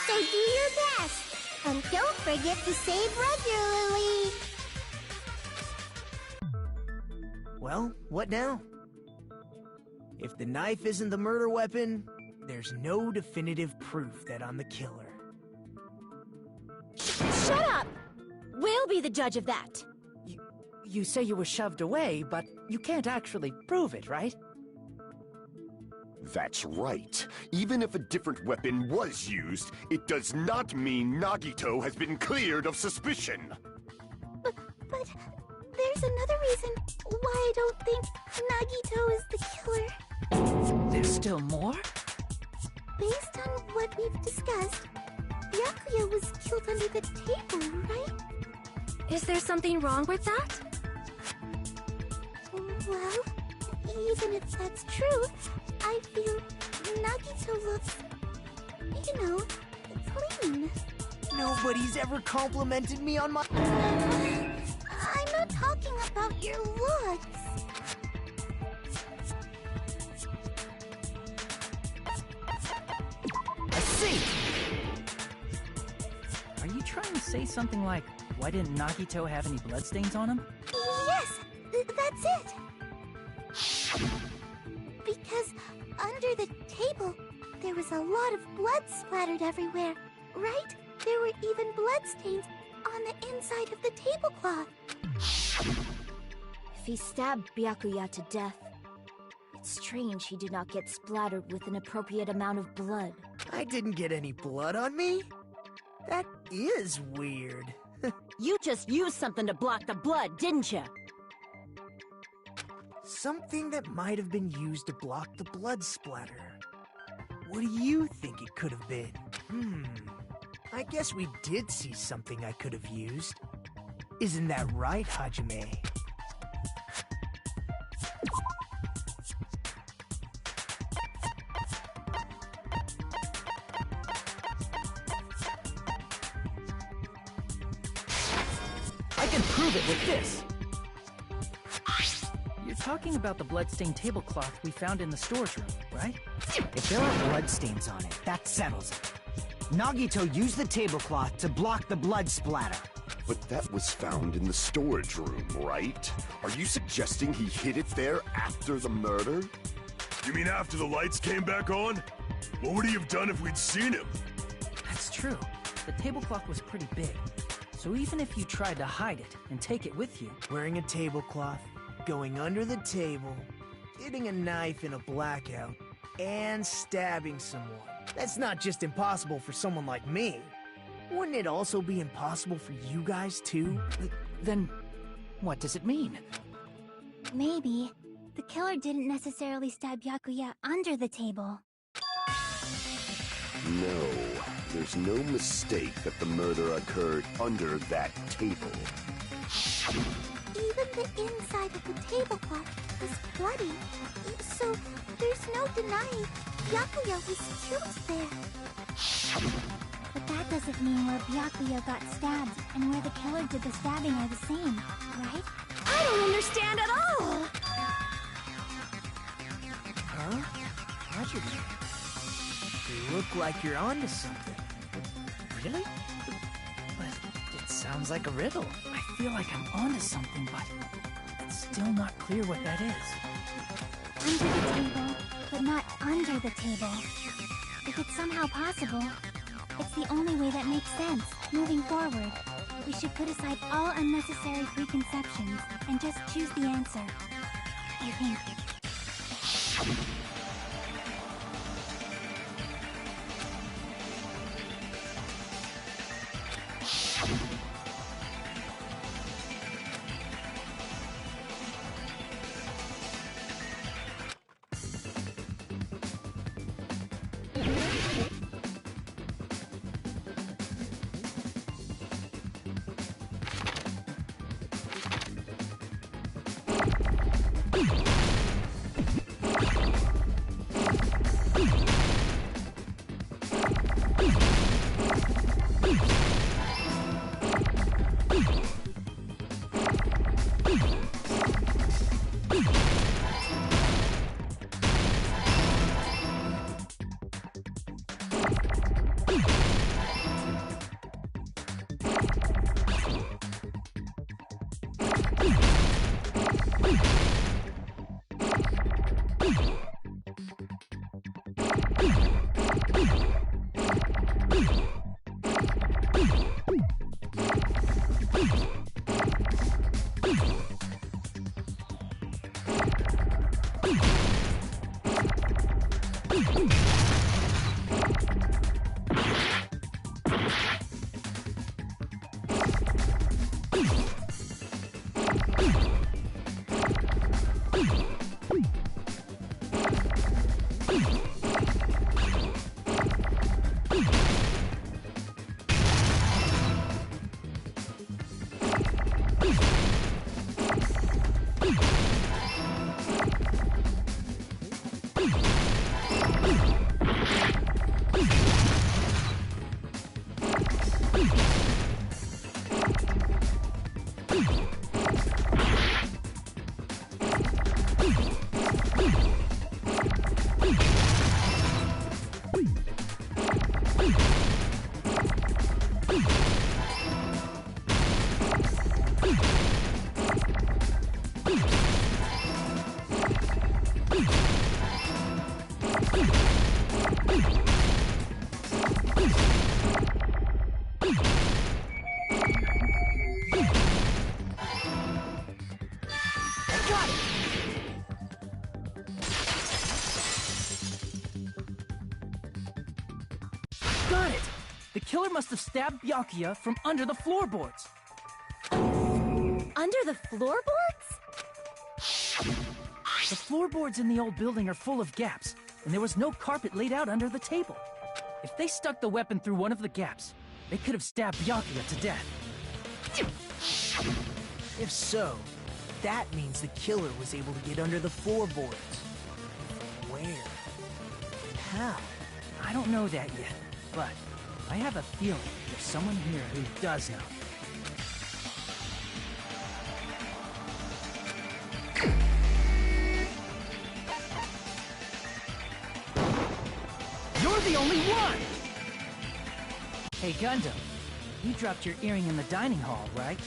So do your best, and don't forget to save regularly. Well, what now? If the knife isn't the murder weapon, there's no definitive proof that I'm the killer. Shut up! We'll be the judge of that. You say you were shoved away, but you can't actually prove it, right? That's right. Even if a different weapon was used, it does not mean Nagito has been cleared of suspicion. But there's another reason why I don't think Nagito is the killer. There's still more? Based on what we've discussed, Byakuya was killed under the table, right? Is there something wrong with that? Well, even if that's true, I feel Nagito looks, clean. Nobody's ever complimented me on my... I'm not talking about your looks. I see! Are you trying to say something like, why didn't Nagito have any bloodstains on him? Yes, that's it. Because under the table, there was a lot of blood splattered everywhere, right? There were even bloodstains on the inside of the tablecloth. If he stabbed Byakuya to death, it's strange he did not get splattered with an appropriate amount of blood. I didn't get any blood on me? That is weird. You just used something to block the blood, didn't you? Something that might have been used to block the blood splatter. What do you think it could have been? I guess we did see something I could have used. Isn't that right, Hajime? I can prove it with this! You're talking about the bloodstained tablecloth we found in the storage room, right? If there are bloodstains on it, that settles it. Nagito used the tablecloth to block the blood splatter. But that was found in the storage room, right? Are you suggesting he hid it there after the murder? You mean after the lights came back on? What would he have done if we'd seen him? That's true. The tablecloth was pretty big. So even if you tried to hide it and take it with you... Wearing a tablecloth, going under the table, getting a knife in a blackout, and stabbing someone. That's not just impossible for someone like me. Wouldn't it also be impossible for you guys too? Then, what does it mean? Maybe the killer didn't necessarily stab Byakuya under the table. No, there's no mistake that the murder occurred under that table. Even the inside of the tablecloth was bloody, so there's no denying Byakuya was killed there. But that doesn't mean where Byakuya got stabbed and where the killer did the stabbing are the same, right? I don't understand at all! Huh? Hajime, you look like you're onto something. Really? But it sounds like a riddle. I feel like I'm onto something, but it's still not clear what that is. Under the table, but but not under the table. If it's somehow possible, it's the only way that makes sense, moving forward. We should put aside all unnecessary preconceptions and just choose the answer, I think. Got it! The killer must have stabbed Byakuya from under the floorboards. Under the floorboards? The floorboards in the old building are full of gaps, and there was no carpet laid out under the table. If they stuck the weapon through one of the gaps, they could have stabbed Byakuya to death. If so, that means the killer was able to get under the floorboards. Where? And how? I don't know that yet, but I have a feeling there's someone here who does know. You're the only one! Hey, Gundam, you dropped your earring in the dining hall, right?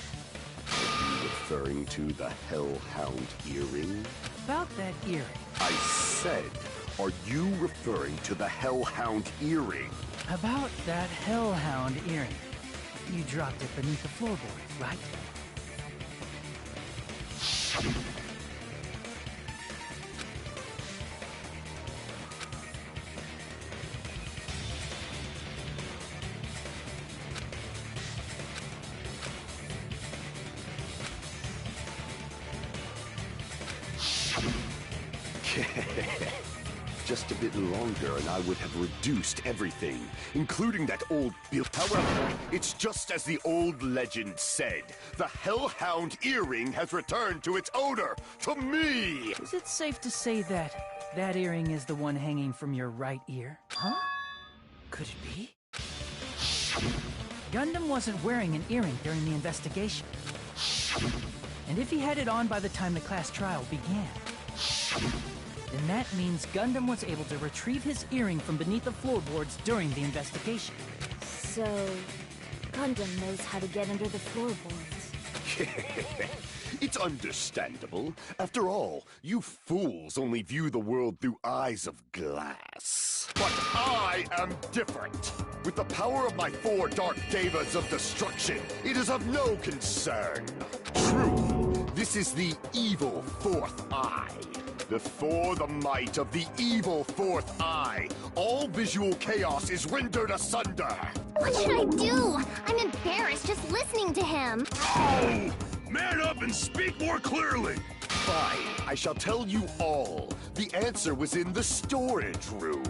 Referring to the Hellhound earring? About that earring. I said, are you referring to the Hellhound earring? About that Hellhound earring. You dropped it beneath the floorboards, right? Just a bit longer and I would have reduced everything, including that old build. However, it's just as the old legend said. The Hellhound earring has returned to its owner, to me! Is it safe to say that that earring is the one hanging from your right ear? Huh? Could it be? Gundam wasn't wearing an earring during the investigation. And if he had it on by the time the class trial began, then that means Gundam was able to retrieve his earring from beneath the floorboards during the investigation. So, Gundam knows how to get under the floorboards. It's understandable. After all, you fools only view the world through eyes of glass. But I am different. With the power of my 4 dark devas of destruction, it is of no concern. Truly, this is the evil 4th eye. Before the might of the evil 4th eye, all visual chaos is rendered asunder. What should I do? I'm embarrassed just listening to him. Oh! Man up and speak more clearly! Fine, I shall tell you all. The answer was in the storage room.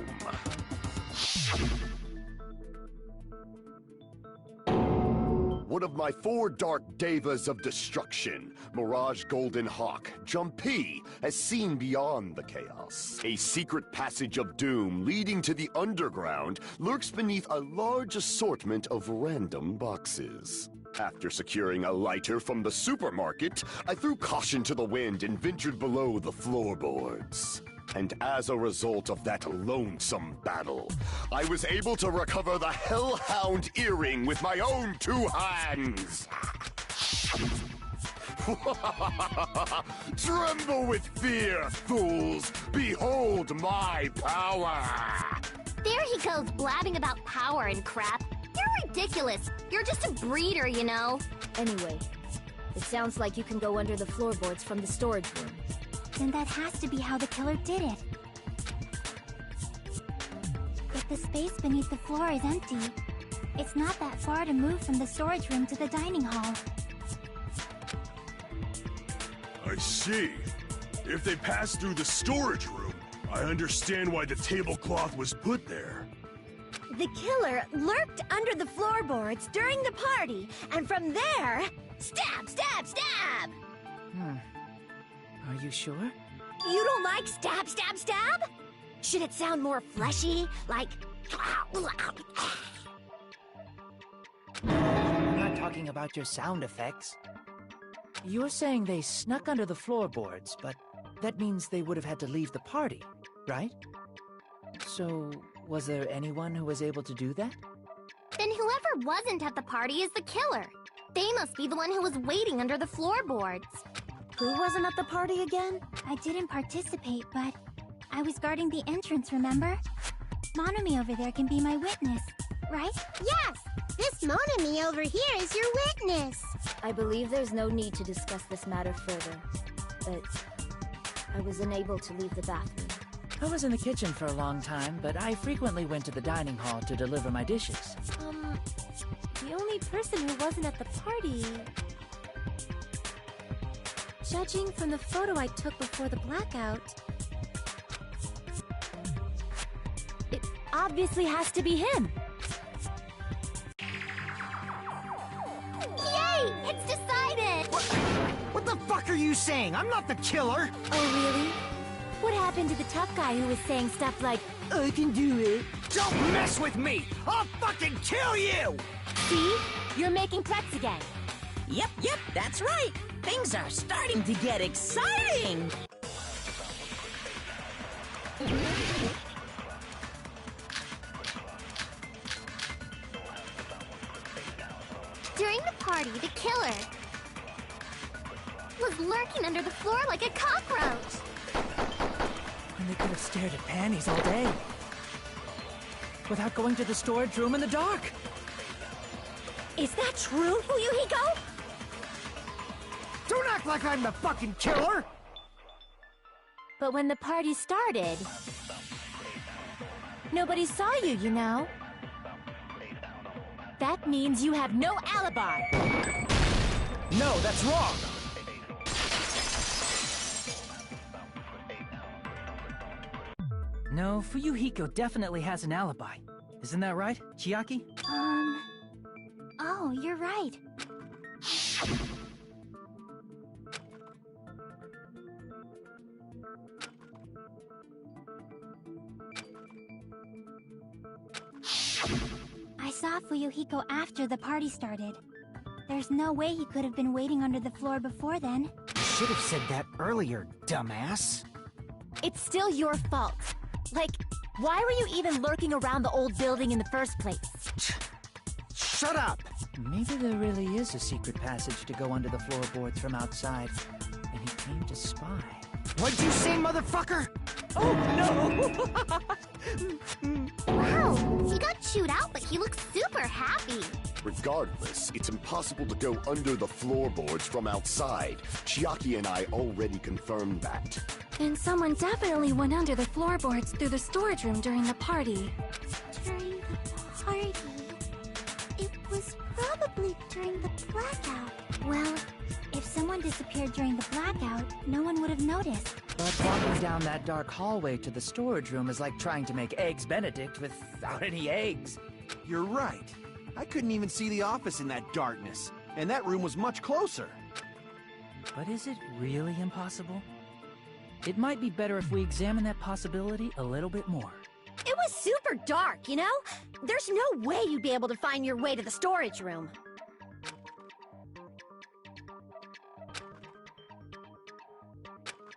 One of my 4 dark devas of destruction, Mirage Golden Hawk, Jumpy, has seen beyond the chaos. A secret passage of doom leading to the underground lurks beneath a large assortment of random boxes. After securing a lighter from the supermarket, I threw caution to the wind and ventured below the floorboards. And as a result of that lonesome battle, I was able to recover the Hellhound earring with my own 2 hands. Tremble with fear, fools! Behold my power! There he goes blabbing about power and crap. You're ridiculous. You're just a breeder, you know. Anyway, it sounds like you can go under the floorboards from the storage room. Then that has to be how the killer did it. If the space beneath the floor is empty, it's not that far to move from the storage room to the dining hall. I see. If they passed through the storage room, I understand why the tablecloth was put there. The killer lurked under the floorboards during the party, and from there, stab, stab, stab! Are you sure? You don't like stab, stab, stab? Should it sound more fleshy, like... I'm not talking about your sound effects. You're saying they snuck under the floorboards, but that means they would have had to leave the party, right? So, was there anyone who was able to do that? Then whoever wasn't at the party is the killer. They must be the one who was waiting under the floorboards. Who wasn't at the party again? I didn't participate, but I was guarding the entrance, remember? Monomi over there can be my witness, right? Yes! This Monomi over here is your witness! I believe there's no need to discuss this matter further, but I was unable to leave the bathroom. I was in the kitchen for a long time, but I frequently went to the dining hall to deliver my dishes. The only person who wasn't at the party... Judging from the photo I took before the blackout... It obviously has to be him. Yay! It's decided! What the fuck are you saying? I'm not the killer! Oh, really? What happened to the tough guy who was saying stuff like, I can do it? Don't mess with me! I'll fucking kill you! See? You're making threats again. Yep, that's right. Things are starting to get exciting. During the party, the killer was lurking under the floor like a cockroach. And they could have stared at panties all day. Without going to the storage room in the dark. Is that true, Fuyuhiko? Don't act like I'm the fucking killer! But when the party started, nobody saw you, you know? That means you have no alibi. No, that's wrong! No, Fuyuhiko definitely has an alibi. Isn't that right, Chiaki? Oh, you're right. I saw Fuyuhiko after the party started. There's no way he could have been waiting under the floor before then. You should have said that earlier, dumbass. It's still your fault. Like, why were you even lurking around the old building in the first place? shut up! Maybe there really is a secret passage to go under the floorboards from outside, and he came to spy. What'd you say, motherfucker? Oh, no! Wow, he got chewed out, but he looks super happy. Regardless, it's impossible to go under the floorboards from outside. Chiaki and I already confirmed that. Then someone definitely went under the floorboards through the storage room during the party. During the party... It was probably during the blackout. Well, if someone disappeared during the blackout, no one would have noticed. But walking down that dark hallway to the storage room is like trying to make Eggs Benedict without any eggs. You're right. I couldn't even see the office in that darkness, and that room was much closer. But is it really impossible? It might be better if we examine that possibility a little bit more. It was super dark, you know? There's no way you'd be able to find your way to the storage room.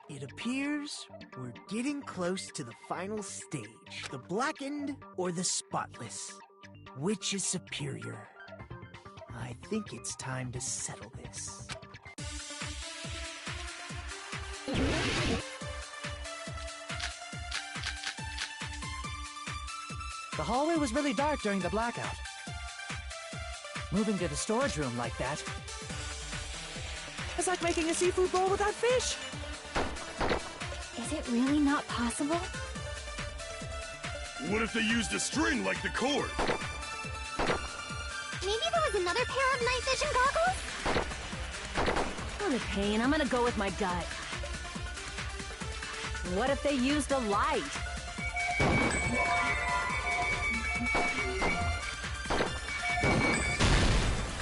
It appears we're getting close to the final stage. The blackened or the spotless? Which is superior? I think it's time to settle this. The hallway was really dark during the blackout. Moving to the storage room like that... it's like making a seafood bowl without fish! Is it really not possible? What if they used a string like the cord? Maybe there was another pair of night vision goggles? I'm in pain. I'm gonna go with my gut. What if they used a light?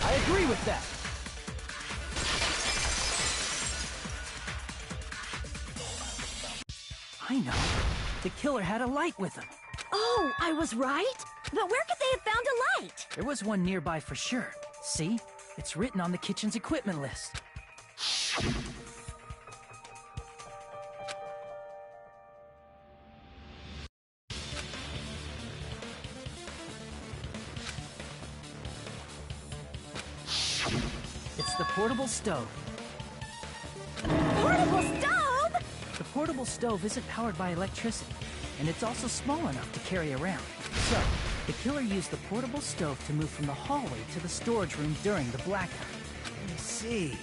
I agree with that! I know. The killer had a light with him. Oh, I was right? But where could they have found a light? There was one nearby for sure. See? It's written on the kitchen's equipment list. It's the portable stove. Portable stove? The portable stove isn't powered by electricity, and it's also small enough to carry around. So, the killer used the portable stove to move from the hallway to the storage room during the blackout. I see.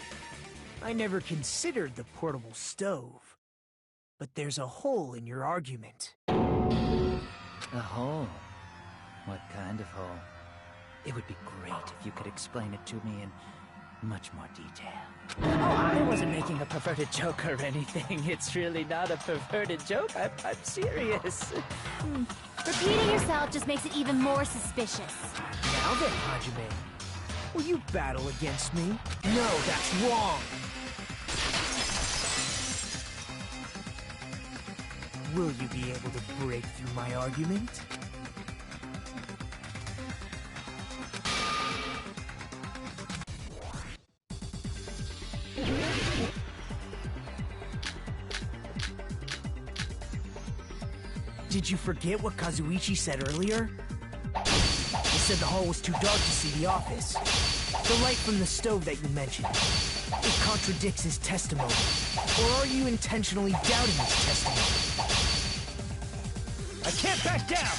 I never considered the portable stove. But there's a hole in your argument. A hole? What kind of hole? It would be great if you could explain it to me in much more detail. Oh, I wasn't making a perverted joke or anything. It's really not a perverted joke. I'm serious. Repeating yourself just makes it even more suspicious. Now then, Hajime, will you battle against me? No, that's wrong! Will you be able to break through my argument? Did you forget what Kazuichi said earlier? He said the hall was too dark to see the office. The light from the stove that you mentioned. It contradicts his testimony. Or are you intentionally doubting his testimony? I can't back down!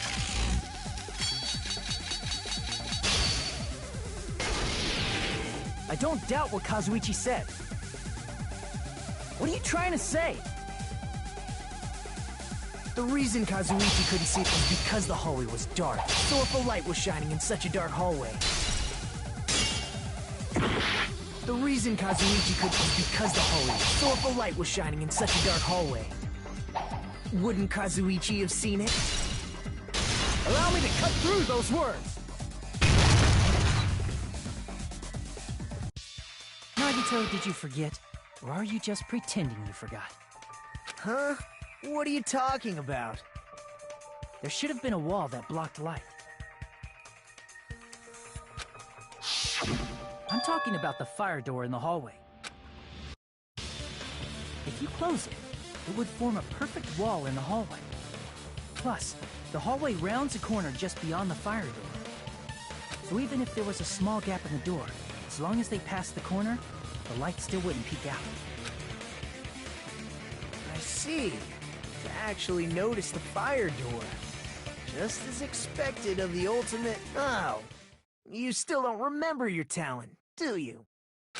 I don't doubt what Kazuichi said. What are you trying to say? The reason Kazuichi couldn't see it was because the hallway was dark. So if a light was shining in such a dark hallway... The reason Kazuichi couldn't was because the hallway... So if a light was shining in such a dark hallway... Wouldn't Kazuichi have seen it? Allow me to cut through those words! Nagito, did you forget? Or are you just pretending you forgot? Huh? What are you talking about? There should have been a wall that blocked light. I'm talking about the fire door in the hallway. If you close it, it would form a perfect wall in the hallway. Plus, the hallway rounds a corner just beyond the fire door. So even if there was a small gap in the door, as long as they passed the corner, the light still wouldn't peek out. I see. You actually noticed the fire door. Just as expected of the ultimate... Oh, you still don't remember your talent, do you?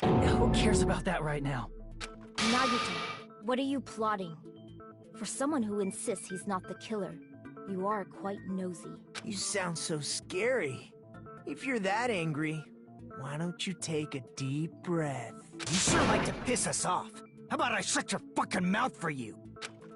Who cares about that right now? Nagito, what are you plotting? For someone who insists he's not the killer, you are quite nosy. You sound so scary. If you're that angry, why don't you take a deep breath? You sure like to piss us off. How about I shut your fucking mouth for you?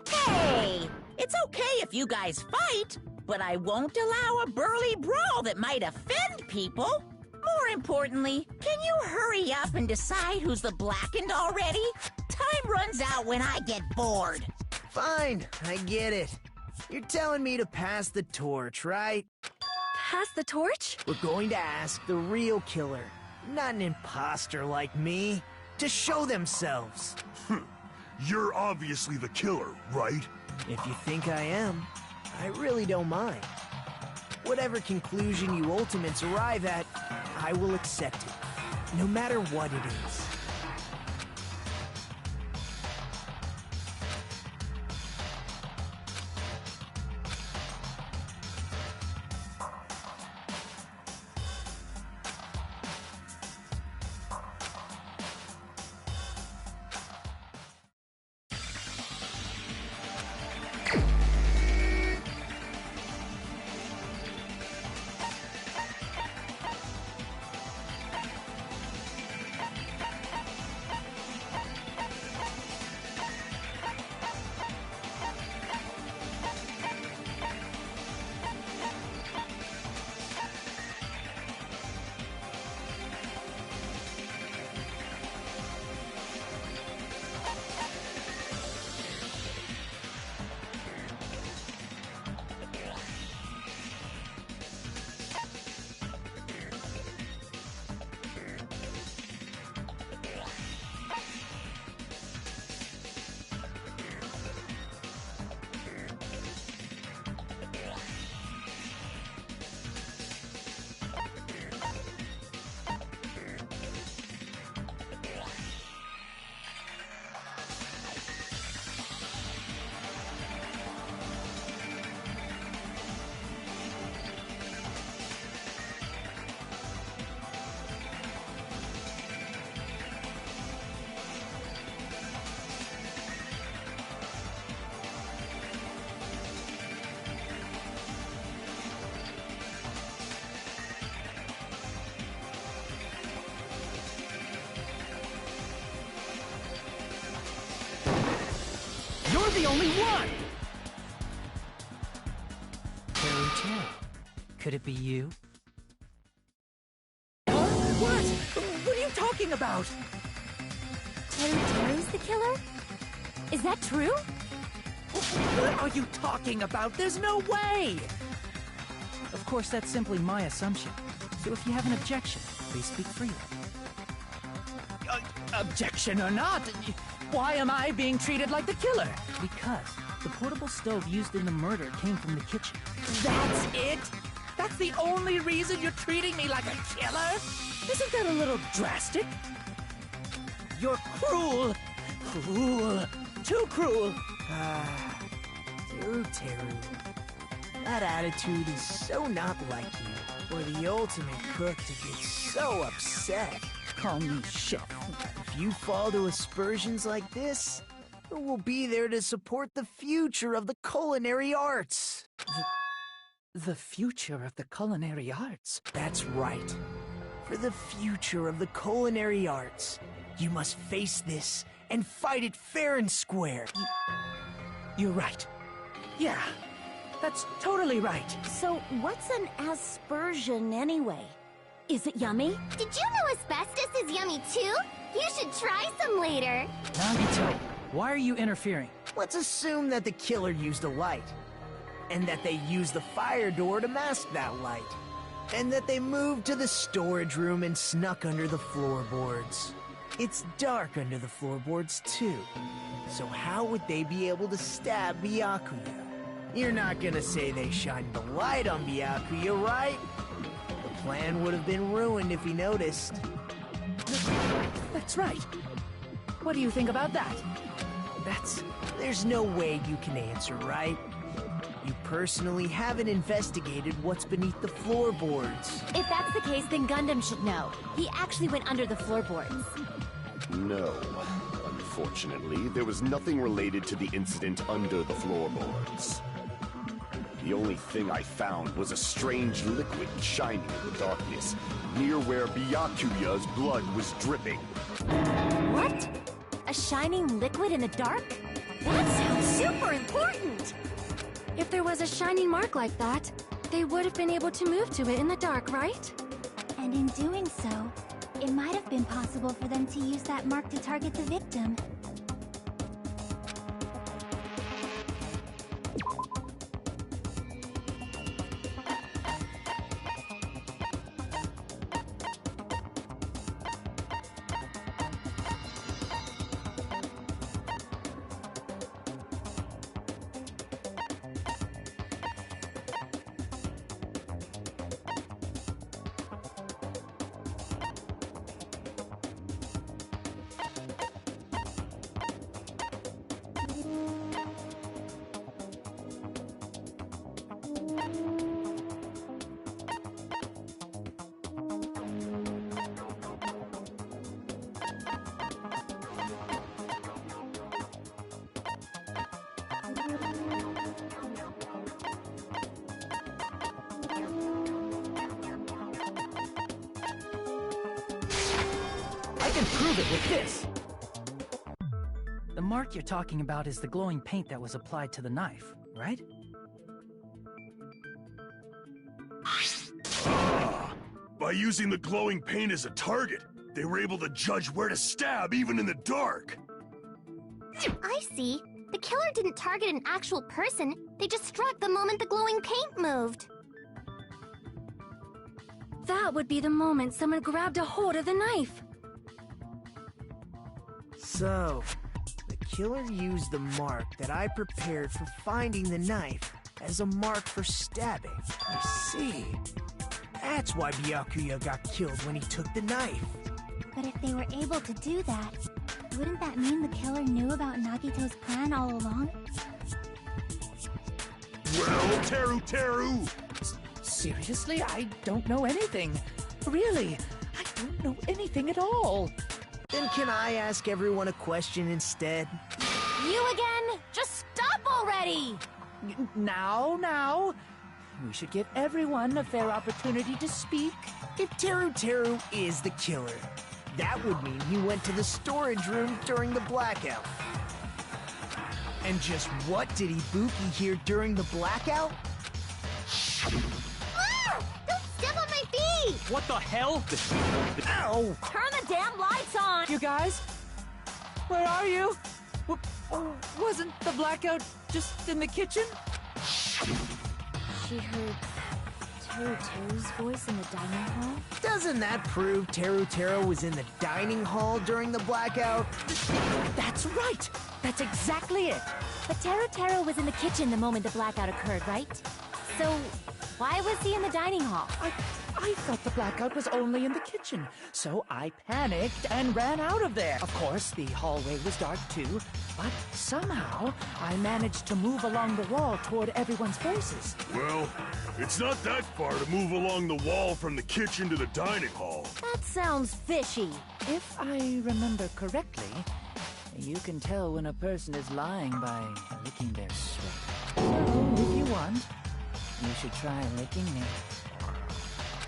Hey! It's okay if you guys fight, but I won't allow a burly brawl that might offend people. More importantly, can you hurry up and decide who's the blackened already? Time runs out when I get bored. Fine, I get it. You're telling me to pass the torch, right? Pass the torch? We're going to ask the real killer, not an imposter like me, to show themselves. You're obviously the killer, right? If you think I am, I really don't mind. Whatever conclusion you Ultimates arrive at, I will accept it, no matter what it is. You're the only one! Teru. Could it be you? What? What are you talking about? Teru's the killer? Is that true? What are you talking about? There's no way! Of course, that's simply my assumption. So if you have an objection, please speak freely. Objection or not, why am I being treated like the killer? Because the portable stove used in the murder came from the kitchen. That's it? That's the only reason you're treating me like a killer? Isn't that a little drastic? You're cruel. Cruel. Too cruel. Teru. That attitude is so not like you, for the ultimate cook to get so upset. Call me chef. If you fall to aspersions like this, who will be there to support the future of the culinary arts? The future of the culinary arts? That's right. For the future of the culinary arts, you must face this and fight it fair and square. You're right. Yeah, that's totally right. So what's an aspersion anyway? Is it yummy? Did you know asbestos is yummy too? You should try some later. Nagito, why are you interfering? Let's assume that the killer used a light, and that they used the fire door to mask that light, and that they moved to the storage room and snuck under the floorboards. It's dark under the floorboards too, so how would they be able to stab Byakuya? You're not gonna say they shined the light on Byakuya, right? Plan would have been ruined if he noticed. That's right. What do you think about that? There's no way you can answer, right? You personally haven't investigated what's beneath the floorboards. If that's the case, then Gundam should know. He actually went under the floorboards. No. Unfortunately, there was nothing related to the incident under the floorboards. The only thing I found was a strange liquid shining in the darkness, near where Byakuya's blood was dripping. What? A shining liquid in the dark? That sounds super important! If there was a shining mark like that, they would have been able to move to it in the dark, right? And in doing so, it might have been possible for them to use that mark to target the victim. I can prove it with this! The mark you're talking about is the glowing paint that was applied to the knife, right? By using the glowing paint as a target, they were able to judge where to stab even in the dark. I see. The killer didn't target an actual person. They just struck the moment the glowing paint moved. That would be the moment someone grabbed a hold of the knife. So, the killer used the mark that I prepared for finding the knife as a mark for stabbing. I see. That's why Byakuya got killed when he took the knife. But if they were able to do that, wouldn't that mean the killer knew about Nagito's plan all along? Well, Teru! Seriously? I don't know anything. Really, I don't know anything at all. Then can I ask everyone a question instead? You again? Just stop already! Now. We should give everyone a fair opportunity to speak. If Teru is the killer, that would mean he went to the storage room during the blackout. And just what did Ibuki hear during the blackout? Ah! Don't step on my feet! What the hell? Ow! Turn the damn lights on! You guys? Where are you? Wasn't the blackout just in the kitchen? She heard Teru's voice in the dining hall? Doesn't that prove Teru was in the dining hall during the blackout? That's right! That's exactly it! But Teru was in the kitchen the moment the blackout occurred, right? So, why was he in the dining hall? I thought the blackout was only in the kitchen, so I panicked and ran out of there. Of course, the hallway was dark too, but somehow I managed to move along the wall toward everyone's voices. Well, it's not that far to move along the wall from the kitchen to the dining hall. That sounds fishy. If I remember correctly, you can tell when a person is lying by licking their sweat. So, if you want, you should try licking me.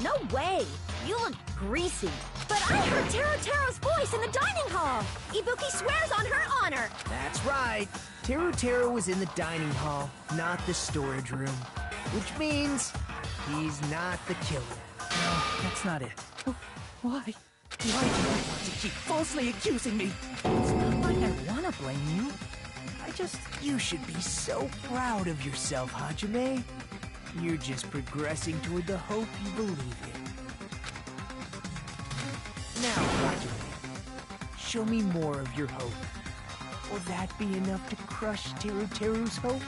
No way! You look greasy. But I heard Teru's voice in the dining hall! Ibuki swears on her honor! That's right. Teru was in the dining hall, not the storage room. Which means he's not the killer. No, that's not it. Why? Why do you want to keep falsely accusing me? It's not like I want to blame you. You should be so proud of yourself, Hajime. You're just progressing toward the hope you believe in. Now, Hajime, show me more of your hope. Will that be enough to crush Teru's hope?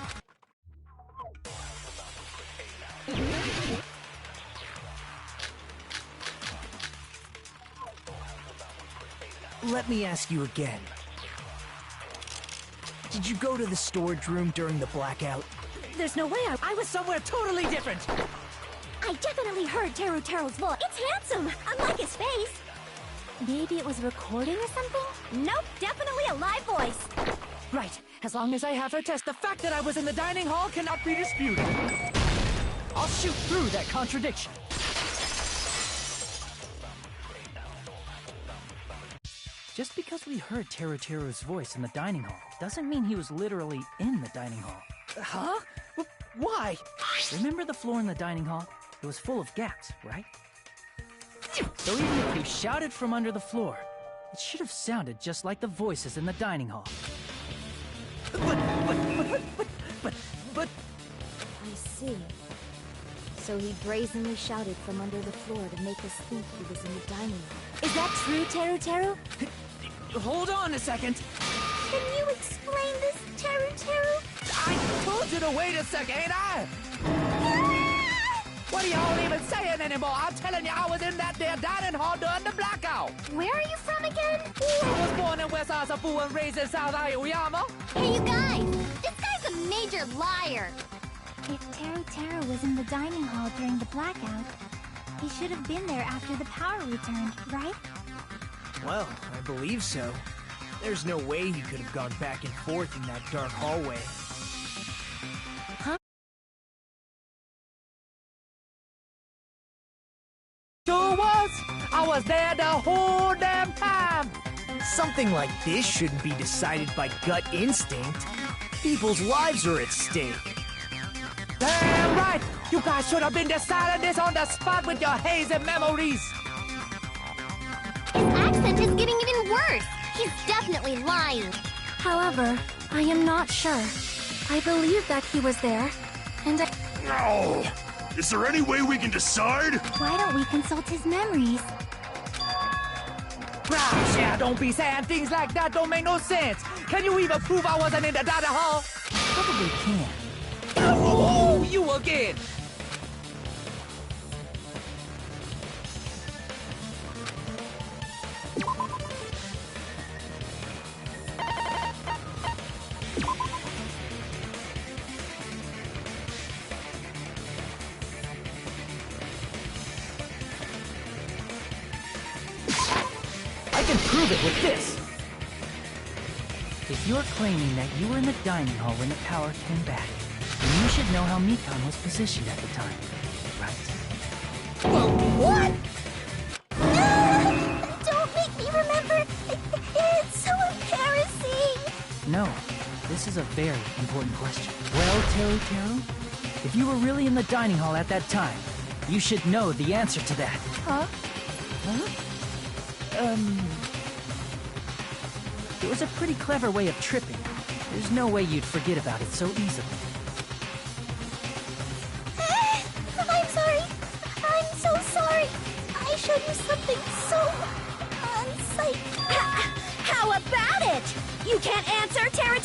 let me ask you again. Did you go to the storage room during the blackout? There's no way I was somewhere totally different! I definitely heard Terutero's voice. It's handsome, unlike his face. Maybe it was a recording or something? Nope, definitely a live voice. Right. As long as I have her test, the fact that I was in the dining hall cannot be disputed. I'll shoot through that contradiction. Just because we heard Terutero's voice in the dining hall doesn't mean he was literally in the dining hall. Huh? Why? Remember the floor in the dining hall? It was full of gaps, right? So even if you shouted from under the floor, it should have sounded just like the voices in the dining hall. But... I see. So he brazenly shouted from under the floor to make us think he was in the dining hall. Is that true, Teru? Hold on a second! Can you explain this, Teru? I told you to wait a second, ain't I? What are y'all even saying anymore? I'm telling you, I was in that there dining hall during the blackout. Where are you from again? I was born in West Asafu and raised in South Aoyama. Hey, you guys! This guy's a major liar! If Teru was in the dining hall during the blackout, he should have been there after the power returned, right? Well, I believe so. There's no way he could have gone back and forth in that dark hallway. I was there the whole damn time. Something like this shouldn't be decided by gut instinct. People's lives are at stake. Damn right! You guys should have been deciding this on the spot with your hazy memories. His accent is getting even worse. He's definitely lying. However, I am not sure. I believe that he was there, and I... No! Is there any way we can decide? Why don't we consult his memories? Gosh, yeah, don't be saying things like that. Don't make no sense. Can you even prove I wasn't in the dining hall? Probably can. Oh, you again! I can prove it with this! If you're claiming that you were in the dining hall when the power came back, then you should know how Mikan was positioned at the time, right? What? Don't make me remember! It's so embarrassing! No, this is a very important question. Well, Teru, if you were really in the dining hall at that time, you should know the answer to that. Huh? It was a pretty clever way of tripping. There's no way you'd forget about it so easily. I'm sorry. I'm so sorry. I showed you something so unsightly. How about it? You can't answer, Teru?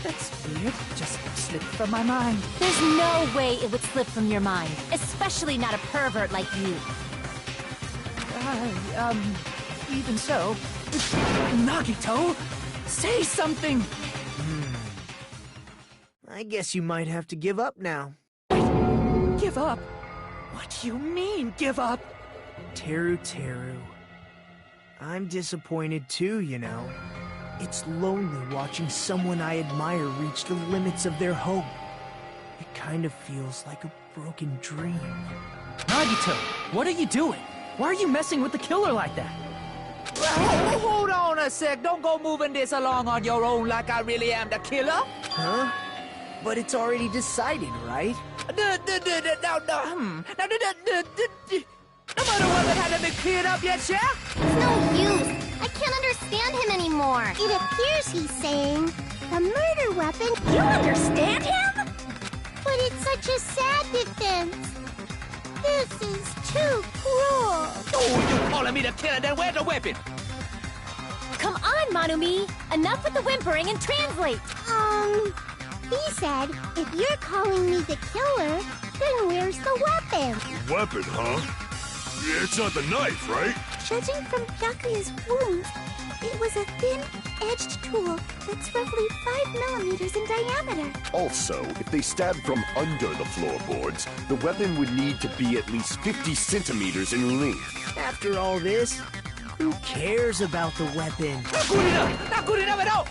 That's weird. Just slipped from my mind. There's no way it would slip from your mind, especially not a pervert like you. Even so. Nagito! Say something! I guess you might have to give up now. Give up? What do you mean, give up? Teru. I'm disappointed too, you know. It's lonely watching someone I admire reach the limits of their hope. It kind of feels like a broken dream. Nagito, what are you doing? Why are you messing with the killer like that? Well, hold on a sec. Don't go moving this along on your own like I really am the killer. Huh? But it's already decided, right? No matter whether it hadn't been cleared up yet, yeah? It's no use. I can't understand him anymore. It appears he's saying the murder weapon. You understand him? But it's such a sad defense. This is too cruel. Oh, you calling me the killer? Then where's the weapon? Come on, Manumi. Enough with the whimpering and translate. He said, if you're calling me the killer, then where's the weapon? weapon. Weapon, huh? It's not the knife, right? Judging from Byakuya's wounds, it was a thin-edged tool that's roughly 5 millimeters in diameter. Also, if they stabbed from under the floorboards, the weapon would need to be at least 50 centimeters in length. After all this, who cares about the weapon? Not good enough! Not good enough at all!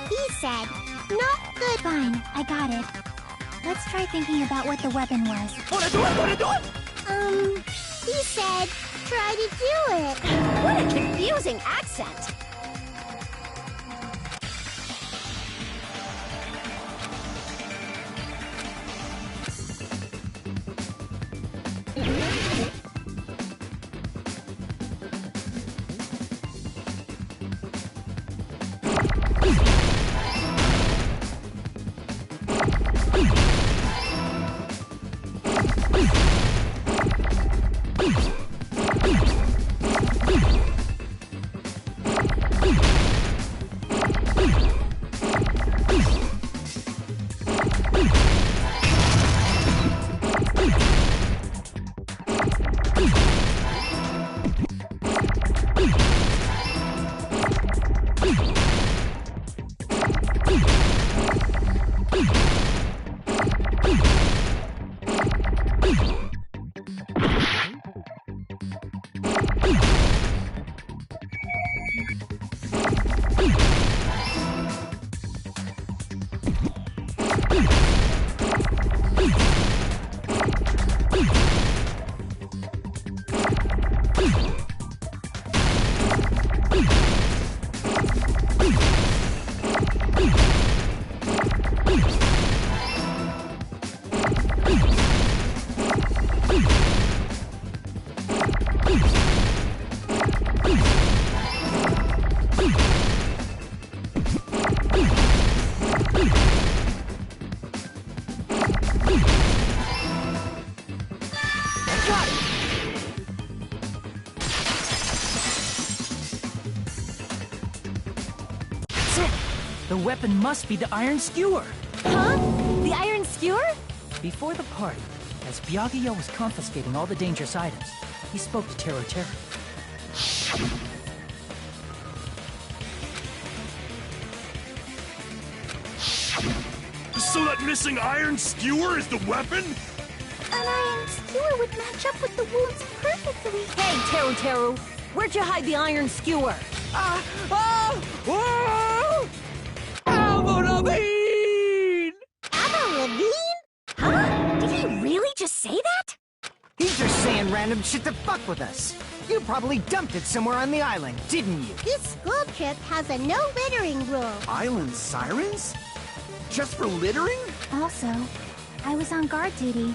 He said, not good. Fine, I got it. Let's try thinking about what the weapon was. Wanna do it? Wanna do it? He said, try to do it. What a confusing accent! The weapon must be the iron skewer. Huh? The iron skewer? Before the party, as Byakuya was confiscating all the dangerous items, he spoke to Teru Teru. So that missing iron skewer is the weapon? An iron skewer would match up with the wounds perfectly. Hey, Teru Teru! Where'd you hide the iron skewer? Avril Lavigne! Avril Lavigne? Huh? Did he really just say that? He's just saying random shit to fuck with us. You probably dumped it somewhere on the island, didn't you? This school trip has a no littering rule. Island sirens? Just for littering? Also, I was on guard duty,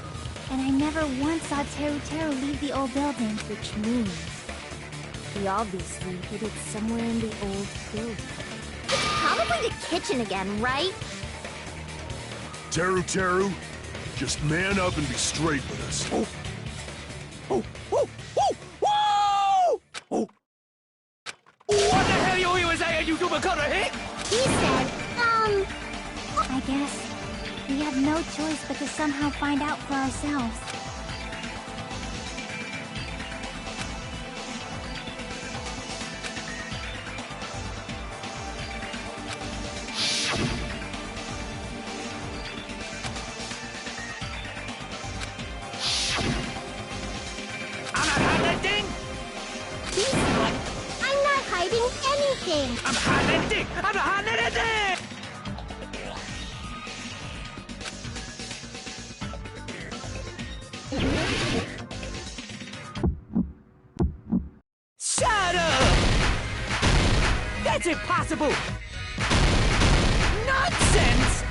and I never once saw Teru Teru leave the old building. Which means he obviously hid it somewhere in the old building. It's probably the kitchen again, right? Teru Teru, just man up and be straight with us. Oh! Oh! Oh! Oh! Whoa! Oh! What the hell you was saying, you stupid cutter, hey? He said, I guess we have no choice but to somehow find out for ourselves. I'm not hiding that thing! He said, I'm not hiding anything. I'm not hiding that thing! I'm not hiding anything! Shut up! That's impossible! Nonsense!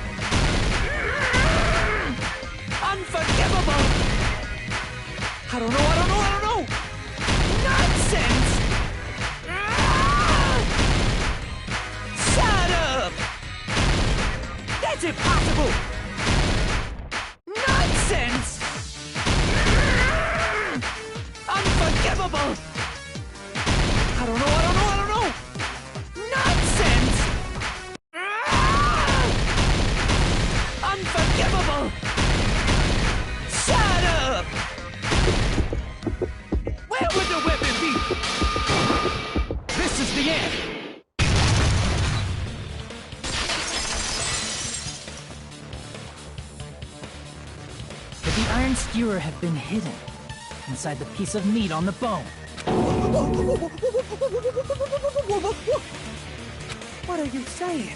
Unforgivable! I don't know! Nonsense! Shut up! That's impossible! Nonsense! Unforgivable! I don't know! Nonsense! Unforgivable! Shut up! iron skewer have been hidden inside the piece of meat on the bone. What are you saying?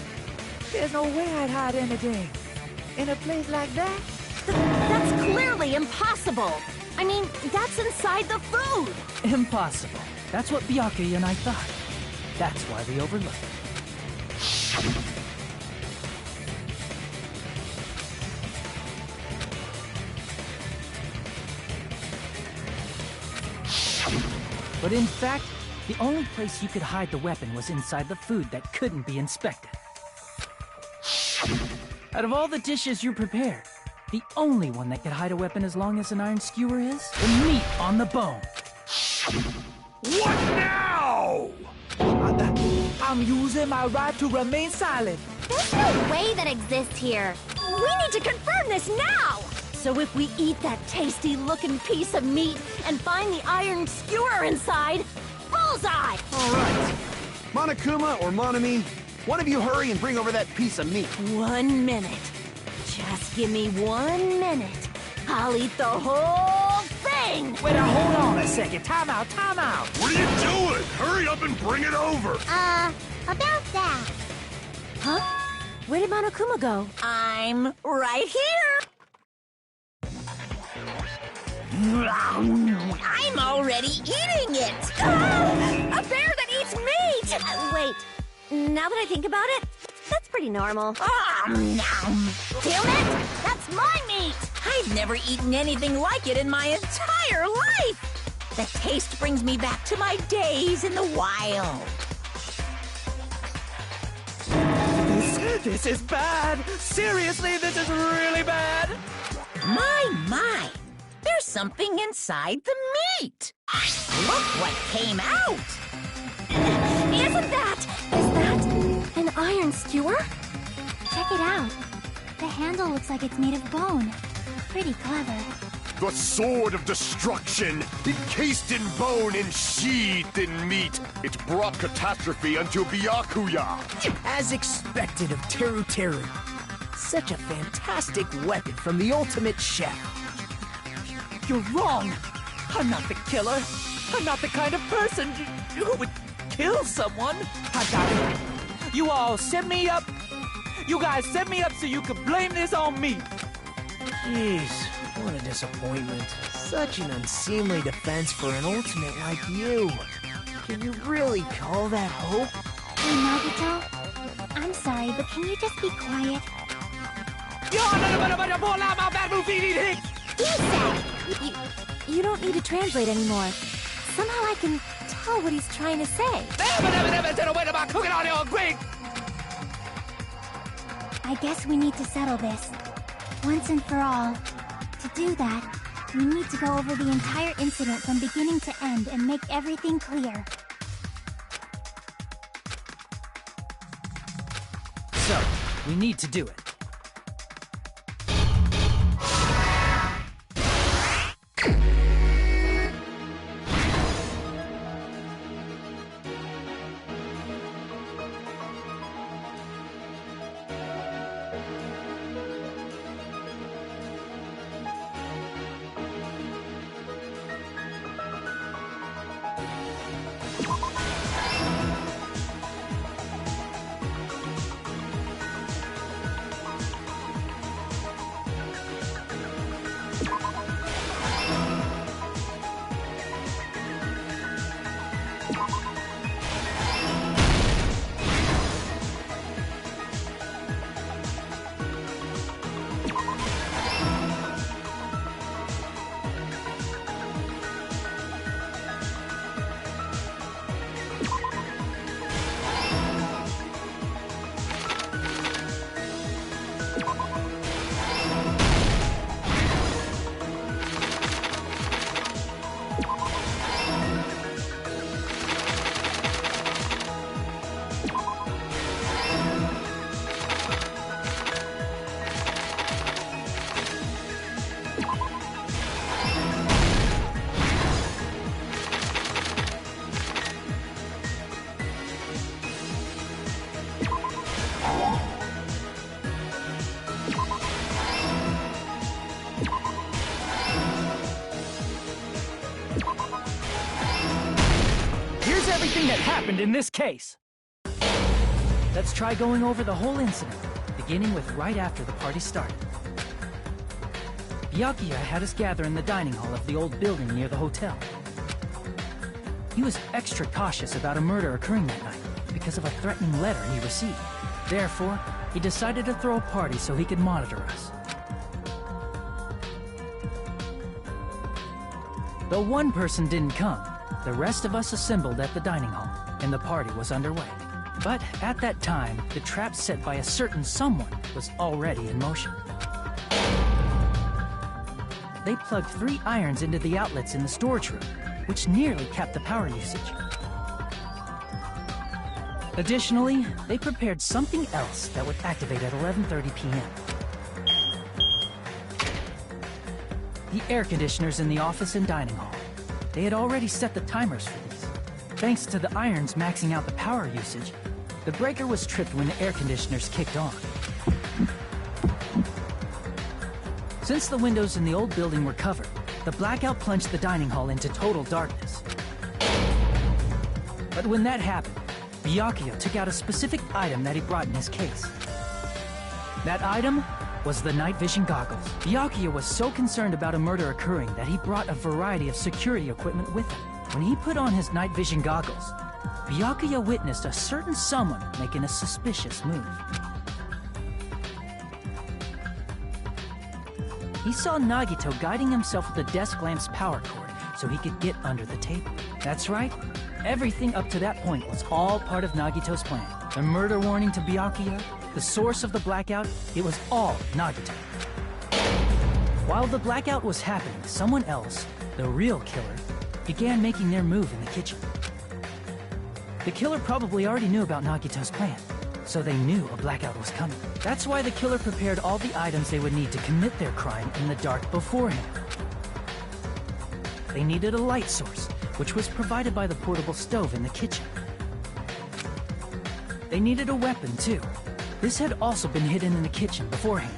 There's no way I'd hide anything. In a place like that? That's clearly impossible. I mean, that's inside the food. Impossible. That's what Byakuya and I thought. That's why we overlooked it. But in fact, the only place you could hide the weapon was inside the food that couldn't be inspected. Out of all the dishes you prepared, the only one that could hide a weapon as long as an iron skewer is the meat on the bone. What now? I'm using my right to remain silent. There's no way that exists here. We need to confirm this now! So if we eat that tasty-looking piece of meat and find the iron skewer inside, bullseye! All right. Monokuma or Monami, one of you hurry and bring over that piece of meat. 1 minute. Just give me 1 minute. I'll eat the whole thing! Wait, hold on a second. Time out, time out. What are you doing? Hurry up and bring it over! About that. Huh? Where did Monokuma go? I'm right here! I'm already eating it! Ah, a bear that eats meat! Wait, now that I think about it, that's pretty normal. Damn it! That's my meat! I've never eaten anything like it in my entire life! The taste brings me back to my days in the wild. This is bad. Seriously, this is really bad. My. There's something inside the meat. Look what came out. Is that an iron skewer? Check it out. The handle looks like it's made of bone. Pretty clever. The sword of destruction, encased in bone and sheathed in meat. It brought catastrophe unto Byakuya. As expected of Teru Teru. Such a fantastic weapon from the ultimate chef. You're wrong. I'm not the killer. I'm not the kind of person who would kill someone. I got it. You all set me up. You guys set me up so you could blame this on me. Jeez, what a disappointment. Such an unseemly defense for an ultimate like you. Can you really call that hope? Hey, Nagito. I'm sorry, but can you just be quiet? You don't need to translate anymore. Somehow I can tell what he's trying to say. I guess we need to settle this. Once and for all. To do that, we need to go over the entire incident from beginning to end and make everything clear. So, we need to do it. in this case. Let's try going over the whole incident, beginning with right after the party started. Byakuya had us gather in the dining hall of the old building near the hotel. He was extra cautious about a murder occurring that night because of a threatening letter he received. Therefore, he decided to throw a party so he could monitor us. Though one person didn't come, the rest of us assembled at the dining hall, and the party was underway. But at that time, the trap set by a certain someone was already in motion. They plugged 3 irons into the outlets in the storage room, which nearly capped the power usage. Additionally, they prepared something else that would activate at 11:30 p.m. The air conditioners in the office and dining hall. They had already set the timers for these. Thanks to the irons maxing out the power usage, the breaker was tripped when the air conditioners kicked on. Since the windows in the old building were covered, the blackout plunged the dining hall into total darkness. But when that happened, Byakuya took out a specific item that he brought in his case. That item was the night vision goggles. Byakuya was so concerned about a murder occurring that he brought a variety of security equipment with him. When he put on his night vision goggles, Byakuya witnessed a certain someone making a suspicious move. He saw Nagito guiding himself with the desk lamp's power cord so he could get under the table. That's right, everything up to that point was all part of Nagito's plan. The murder warning to Byakuya, the source of the blackout, it was all Nagito. While the blackout was happening, someone else, the real killer, began making their move in the kitchen. The killer probably already knew about Nagito's plan, so they knew a blackout was coming. That's why the killer prepared all the items they would need to commit their crime in the dark beforehand. They needed a light source, which was provided by the portable stove in the kitchen. They needed a weapon, too. This had also been hidden in the kitchen beforehand.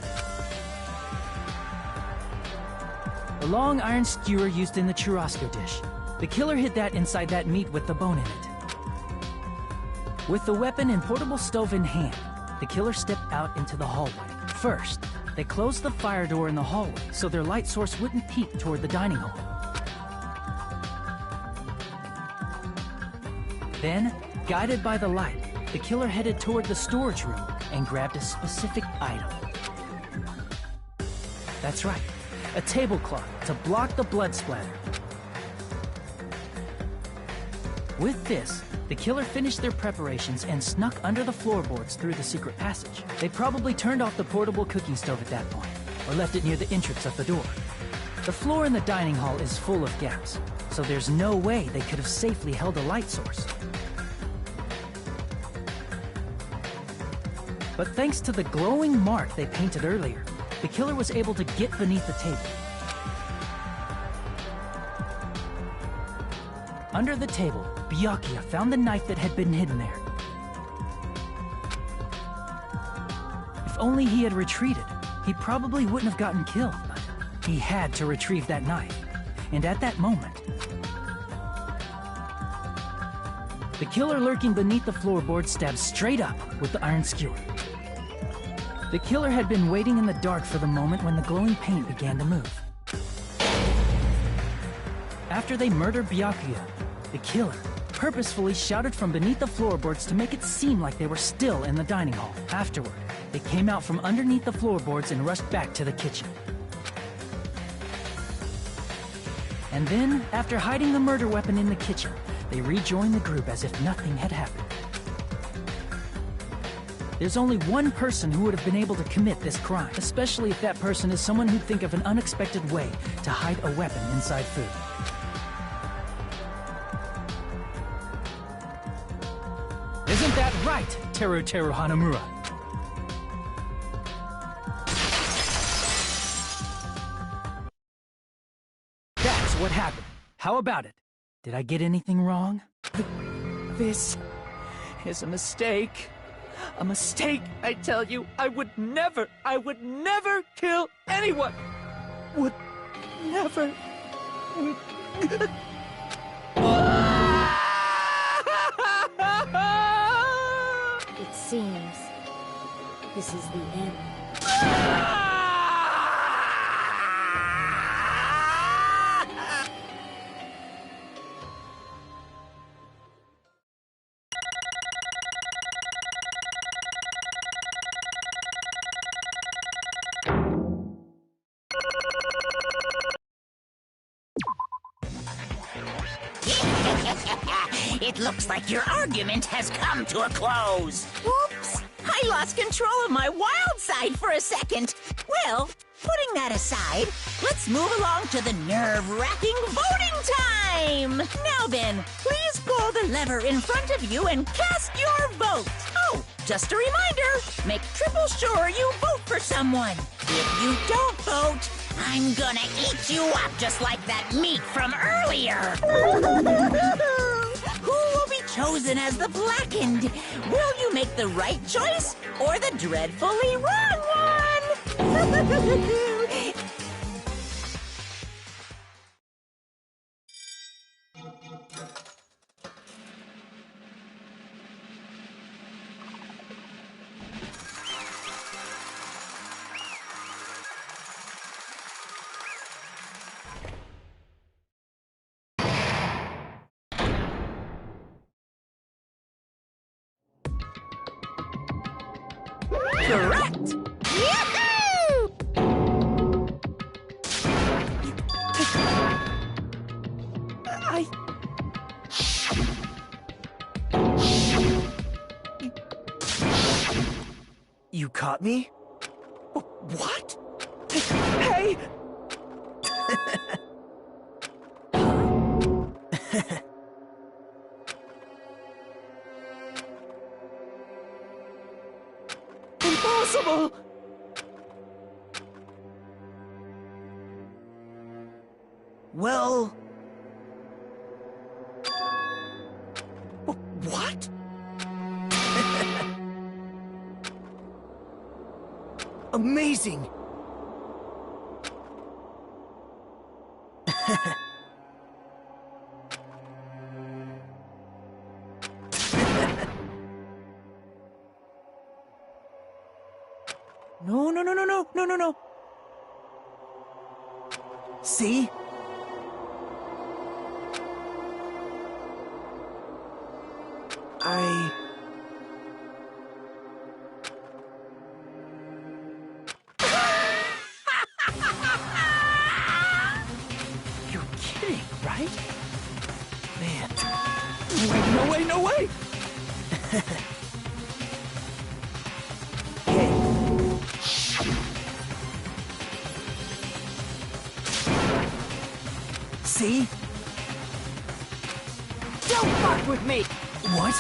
The long iron skewer used in the churrasco dish. The killer hid that inside that meat with the bone in it. With the weapon and portable stove in hand, the killer stepped out into the hallway. First, they closed the fire door in the hallway so their light source wouldn't peek toward the dining hall. Then, guided by the light, the killer headed toward the storage room and grabbed a specific item. That's right, a tablecloth to block the blood splatter. With this, the killer finished their preparations and snuck under the floorboards through the secret passage. They probably turned off the portable cooking stove at that point, or left it near the entrance of the door. The floor in the dining hall is full of gaps, so there's no way they could have safely held a light source. But thanks to the glowing mark they painted earlier, the killer was able to get beneath the table. Under the table, Byakuya found the knife that had been hidden there. If only he had retreated, he probably wouldn't have gotten killed, but he had to retrieve that knife. And at that moment, the killer lurking beneath the floorboard stabbed straight up with the iron skewer. The killer had been waiting in the dark for the moment when the glowing paint began to move. After they murdered Byakuya, the killer purposefully shouted from beneath the floorboards to make it seem like they were still in the dining hall. Afterward, they came out from underneath the floorboards and rushed back to the kitchen. And then, after hiding the murder weapon in the kitchen, they rejoined the group as if nothing had happened. There's only one person who would have been able to commit this crime, especially if that person is someone who'd think of an unexpected way to hide a weapon inside food. Isn't that right, Teru Hanamura? That's what happened. How about it? Did I get anything wrong? This is a mistake. A mistake, I tell you. I would never kill anyone. Would never. seems this is the end. It looks like your argument has come to a close. Oops! I lost control of my wild side for a second. Well, putting that aside, let's move along to the nerve-wracking voting time! Now then, please pull the lever in front of you and cast your vote. Oh, just a reminder, make triple sure you vote for someone. If you don't vote, I'm gonna eat you up just like that meat from earlier. Who will be chosen as the blackened? Will you make the right choice or the dreadfully wrong one? Correct! Yahoo! You caught me? What? Hey! Impossible! Well... What? Amazing! No. See? You're kidding, right? Man. No way! See? Don't fuck with me! What?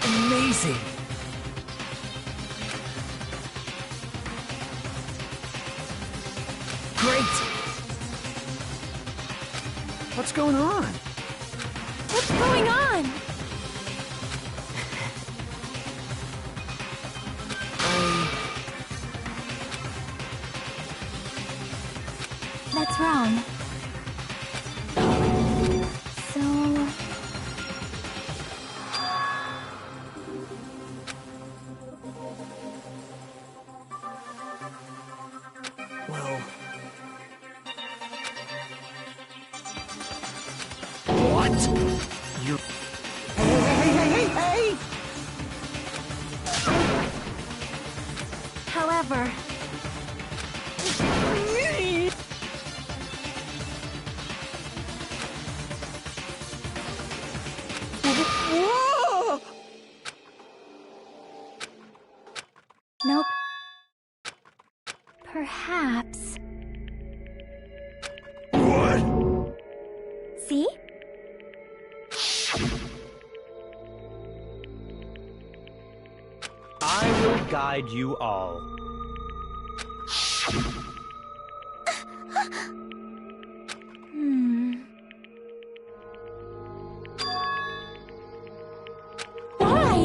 Amazing! Great! What's going on? What's going on? That's wrong. So... Well... What? You're... Hey! However... Nope. Perhaps... What? See? I will guide you all. Why?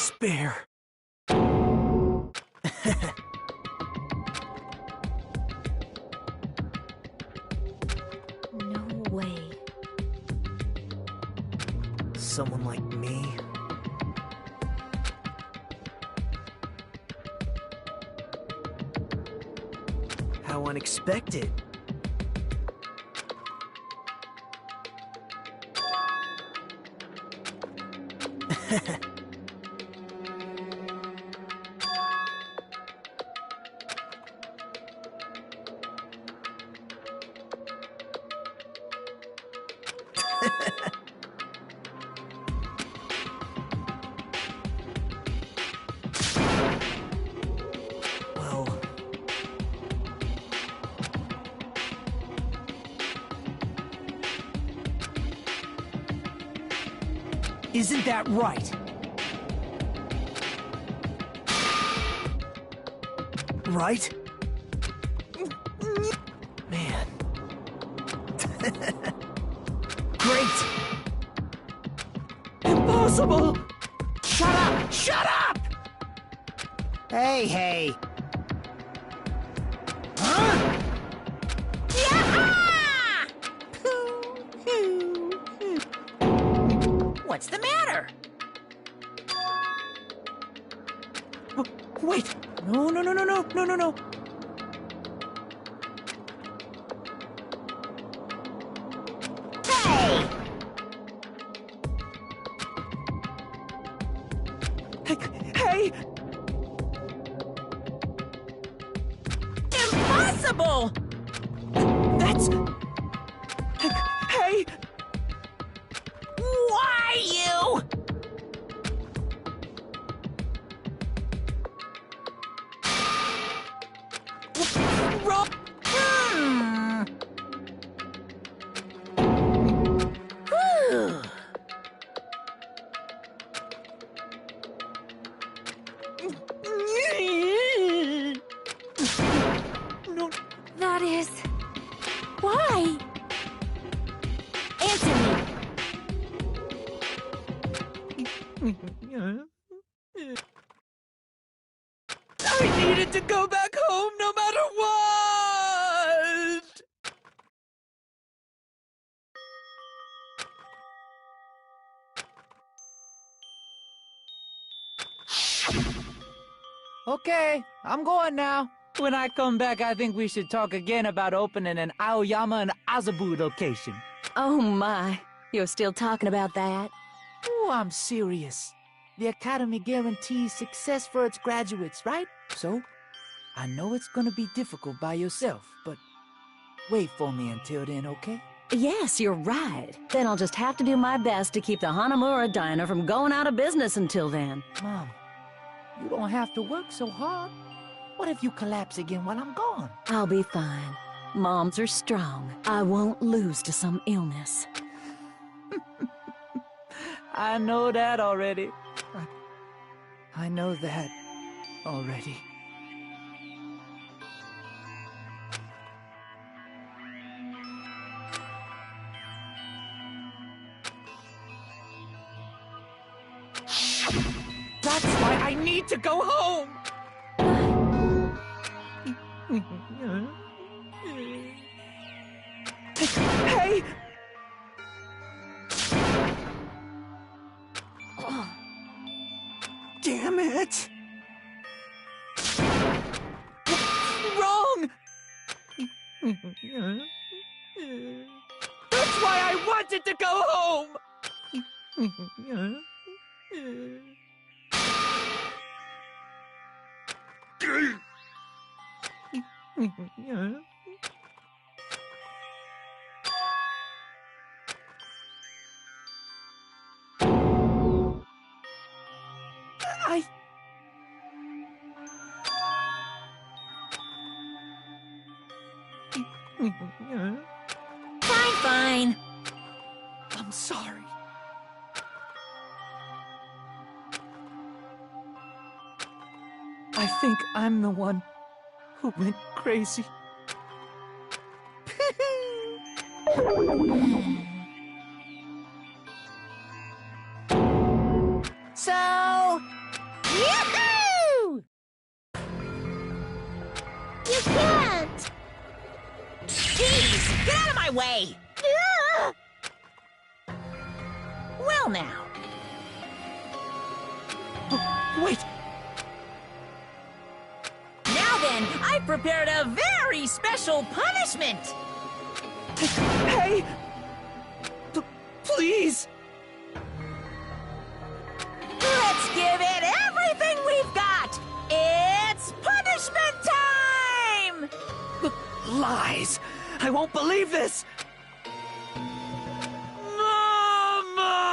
despair. No way. Someone like me? How unexpected. Well... Isn't that right? Right? Man. Great! Impossible! Shut up! Shut up! Hey, hey. Huh? What's the matter? Wait! No, no, no, no, no, no, no, no! Hey! Hey! Impossible! That's... Hey! Why you? Wrong! Whew. No. That is... Why? Answer me! I needed to go back home no matter what! Okay, I'm going now. When I come back, I think we should talk again about opening an Aoyama and Azabu location. Oh my, you're still talking about that? Oh, I'm serious. The Academy guarantees success for its graduates, right? So, I know it's gonna be difficult by yourself, but wait for me until then, okay? Yes, you're right. Then I'll just have to do my best to keep the Hanamura Diner from going out of business until then. Mom, you don't have to work so hard. What if you collapse again while I'm gone? I'll be fine. Moms are strong. I won't lose to some illness. I know that already. I know that already. That's why I need to go home! Hey! Damn it! Wrong! That's why I wanted to go home! Fine. I'm sorry. I think I'm the one who went crazy. So, way! Well now. Wait! Now then, I've prepared a very special punishment! Hey! Please! Let's give it everything we've got! It's punishment time! Lies! I won't believe this! Mama!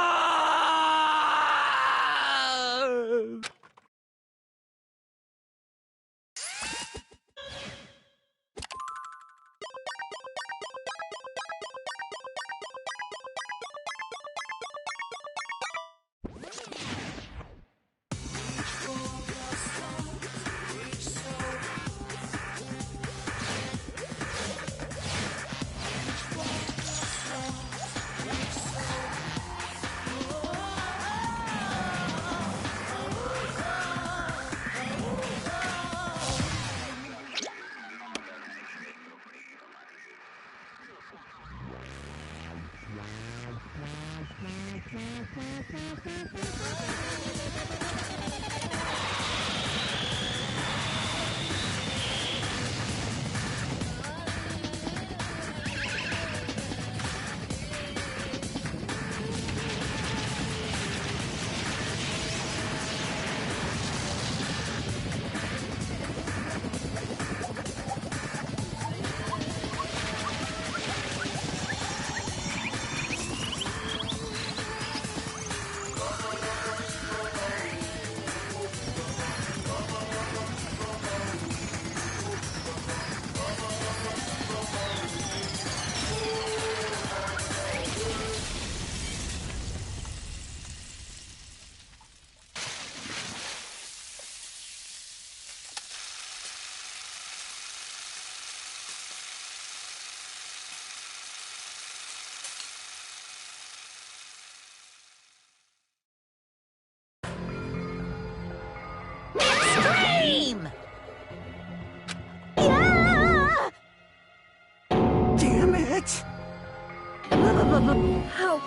Extreme! Damn it! How?